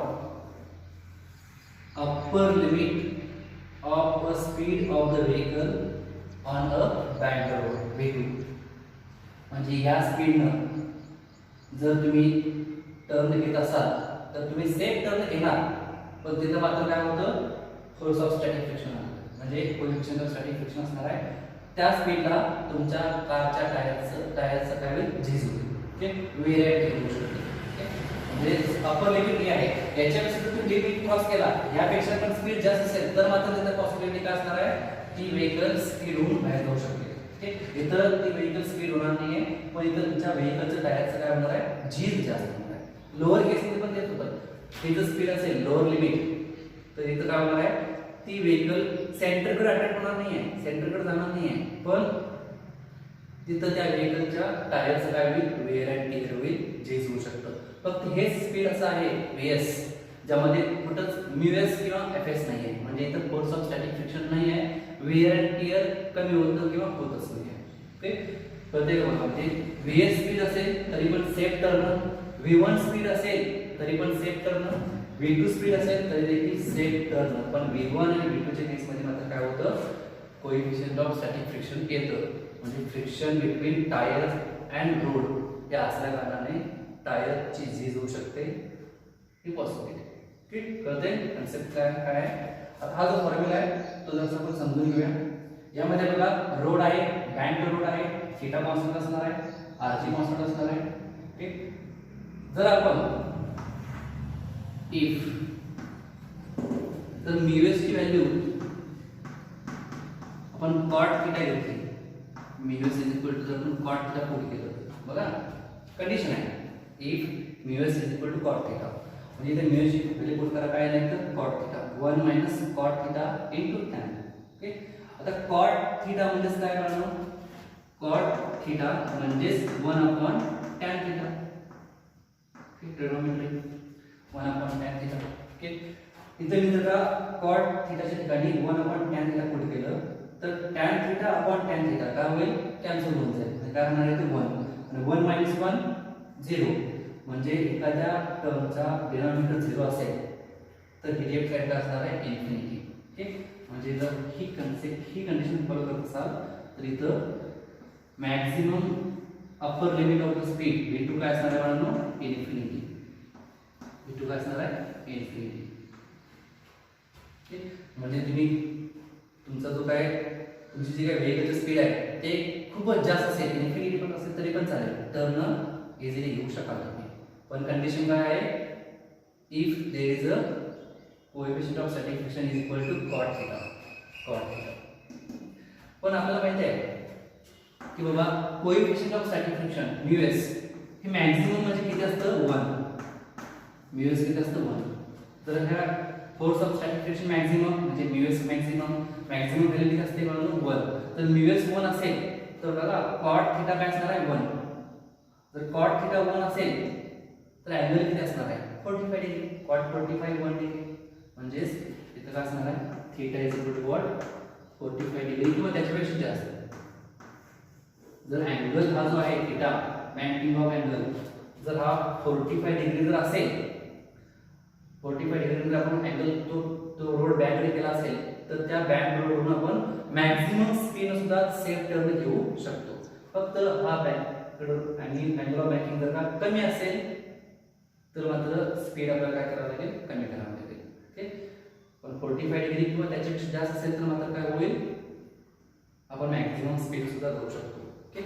upper limit of the speed of the vehicle on a banked road V2. म्हणजे या स्पीडनं जर तुम्ही turn घेत असाल तर तुम्ही safe turn घेणार, पण तिथं मात्र काय होतं फोर्स ऑफ स्टॅटिक फ्रिक्शन म्हणजे कोएफिशिएंट ऑफ स्टॅटिक फ्रिक्शन असणार आहे. त्या स्पीडला तुमच्या कारच्या टायरचं काय होईल झीज होईल. ओके वेरिएट होऊ शकते. म्हणजे अपर लिमिट हे आहे, याच्यापेक्षा जर तुम्ही लिमिट क्रॉस केला यापेक्षा पण स्पीड जास्त असेल तर मात्र त्याचा पॉसिबिलिटी काय असणार आहे ती व्हेकल स्पीड होऊन बाहेर जाऊ शकते. ओके इतर ती व्हेकल स्पीड होणार नाहीये, पण इतर तुमच्या व्हेकलचं टायरचं काय होणार आहे झीज जास्त होणार आहे. लोअर केसमध्ये पण तेच होतं, तिचं स्पीड असेल लोअर लिमिट तर इथं काय होणार आहे ती व्हेकल सेंटरकडे अटॅक होणार नाहीये, सेंटरकडे जाणार नाहीये, पण तिथं त्या व्हेकलच्या टायरचं काय होईल वेअर अँड टिअर होईल, झीज होऊ शकतं. फक्त हेच स्पीड असं आहे vs ज्यामध्ये कुठंच μs किंवा fs नाहीये, म्हणजे इथं फोर्स ऑफ स्टॅटिक फ्रिक्शन नाहीये, वेअर अँड टिअर कमी होतं किंवा होतच नाहीये. ओके प्रत्येक म्हणजे vs स्पीड असेल तरी पण सेफ टर्न, v1 स्पीड असेल तरी पण सेफ टर्न, v2 स्पीड असेल तरी देखील सेफ टर्न, पण v1 आणि v2 च्या केस मध्ये मात्र काय होतं कोएफिशिएंट ऑफ स्टॅटिक फ्रिक्शन येतं, म्हणजे friction between tyre and road या असल्या कारणाने टायरची झीज होऊ शकते, ही पॉसिबिलिटी. ठीक कळते कन्सेप्ट काय काय आहे. हा जो फॉर्म्युला आहे तो जर आपण समजून घेऊया. यामध्ये बघा रोड आहे, बँक रोड आहे, थीटा कॉन्स्टंट असणार आहे, आरजी कॉन्स्टंट असणार आहे. ठीक जर आपण इफ तर म्यूएस ची व्हॅल्यू आपण कॉट थीटा घेतली, म्यूएस इज इक्वल टू जर आपण कॉट थीटा पुट केलं बघा कंडिशन आहे if mu s is equal to cot theta, म्हणजे इथे म्यूएस ची व्हॅल्यू पुट करा काय नाही तर cot theta 1 minus cot theta into tan. Okay आता कॉट थीटा म्हणजे काय करणार कॉट थीटा म्हणजे 1 upon tan theta. Okay trigonometry 1 upon tan theta. Okay इथे मी जर कॉट थीटाच्या ठिकाणी 1 अपॉन tan थीटा पुट केलं तर tan theta upon tan theta काय होईल कॅन्सल होऊन जाईल, काय होणार आहे ते 1 आणि 1 मायनस 1 0, म्हणजे एखाद्या टर्मचा डिनॉमिनेटर 0 असेल तर ही लेफ्ट साइड असणार आहे इन्फिनिटी. ओके म्हणजे जर ही कन्सेप्ट ही कंडिशन फॉलो करत असाल तर इथं maximum upper limit of the speed v2 काय असणार आहे बाळांनो इन्फिनिटी, v2 काय असणार आहे इन्फिनिटी. ओके म्हणजे तुम्ही तुमचा जो काय तुमची जी काय व्हेकलची स्पीड आहे ते खूपच जास्त असेल इन्फिनिटी पण असेल तरी पण चालेल, टर्न इझिली घेऊ शकाल तुम्ही, पण कंडिशन काय आहे if there is a coefficient of static friction is equal to cot theta. पण आपल्याला माहिती आहे की बाबा coefficient of static friction mu s हे मॅक्सिमम म्हणजे किती असतं 1, म्यूएस किती असतं 1. जर ह्या force of static friction maximum म्हणजे म्यूएस मॅक्झिमम व्हॅल्यू किती असते म्हणून 1. तर म्यूएस 1 असेल तर बघा कॉट थीटा काय असणार आहे 1. जर कॉट थीटा 1 असेल तर अँगल किती असणार आहे 45 डिग्री. कॉट 45 1 डिग्री म्हणजे इथं काय असणार आहे theta is equal to what 45 degree किंवा त्याच्यापेक्षा जास्त. जर अँगल हा जो आहे थीटा मॅग्निट्यूड ऑफ अँगल जर हा 45 डिग्री जर असेल 45 डिग्री जर आपण अँगल तो रोड बॅककडे केला असेल तर त्या बॅक रोडवरून आपण मॅक्झिमम स्पीड सुद्धा सेफ टर्न घेऊ शकतो. फक्त हा बॅक आणि अँगल ऑफ बॅकिंग जर का कमी असेल तर मात्र स्पीड आपल्याला काय करावं लागेल कमी करावं लागेल. ओके पण 45 डिग्री किंवा त्याच्यापेक्षा जास्त असेल तर मात्र काय होईल आपण मॅक्झिमम स्पीड सुद्धा करू शकतो. ओके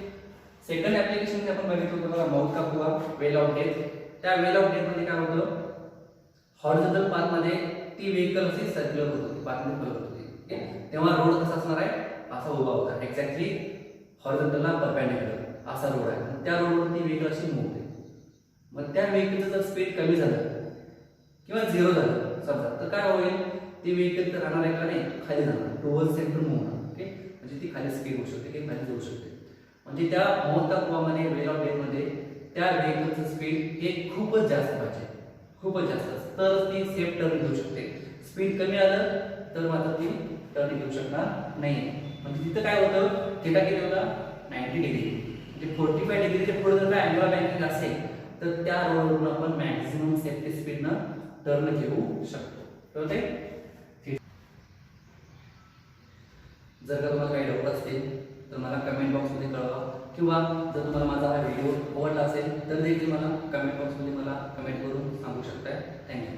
सेकंड ऍप्लिकेशन आपण बघितलं होतं बघा माउथ का कुवा वेल आउट डेथ. त्या वेल आउट डेथ मध्ये काय होतं हॉरिझॉन्टल पाथ मध्ये ती व्हेकल अशी सर्क्युलर होत होती पाथने फिरत होती. ओके तेव्हा रोड कसा असणार आहे असा उभा होता एक्झॅक्टली हॉरिझॉन्टलला परपेंडिक्युलर असा रोड आहे. त्या रोडवर ती व्हेकल अशी मूव्ह होते. मग त्या व्हेकलचं जर स्पीड कमी झालं किंवा 0 झालं समजा तर काय होईल ती व्हेकल तर राहणार आहे का नाही खाली जाणार टुवर्ड्स सेंटर मूव्ह होणार. ओके म्हणजे ती खाली स्पीड होऊ शकते की खाली जाऊ शकते. म्हणजे त्या मौत का कुवामध्ये वेल ऑफ डेथ मध्ये त्या व्हेकलचं स्पीड हे खूपच जास्त पाहिजे खूपच जास्त तर ती सेफ टर्न घेऊ शकते. स्पीड कमी आलं तर मात्र ती टर्न घेऊ शकणार नाही. म्हणजे तिथं काय होतं थीटा किती होता 90 डिग्री म्हणजे 45 डिग्रीच्या पुढे जर काय अँगल बँकिंग असेल तर त्या रोडवरून आपण मॅक्झिमम सेफ्टी स्पीडनं टर्न घेऊ शकतो. कळतंय. जर का तुम्हाला काही डाऊट असतील तर मला कमेंट बॉक्समध्ये कळवा किंवा जर तुम्हाला माझा हा व्हिडिओ आवडला असेल तर देखील मला कमेंट बॉक्समध्ये मला कमेंट करून सांगू शकताय. थँक्यू.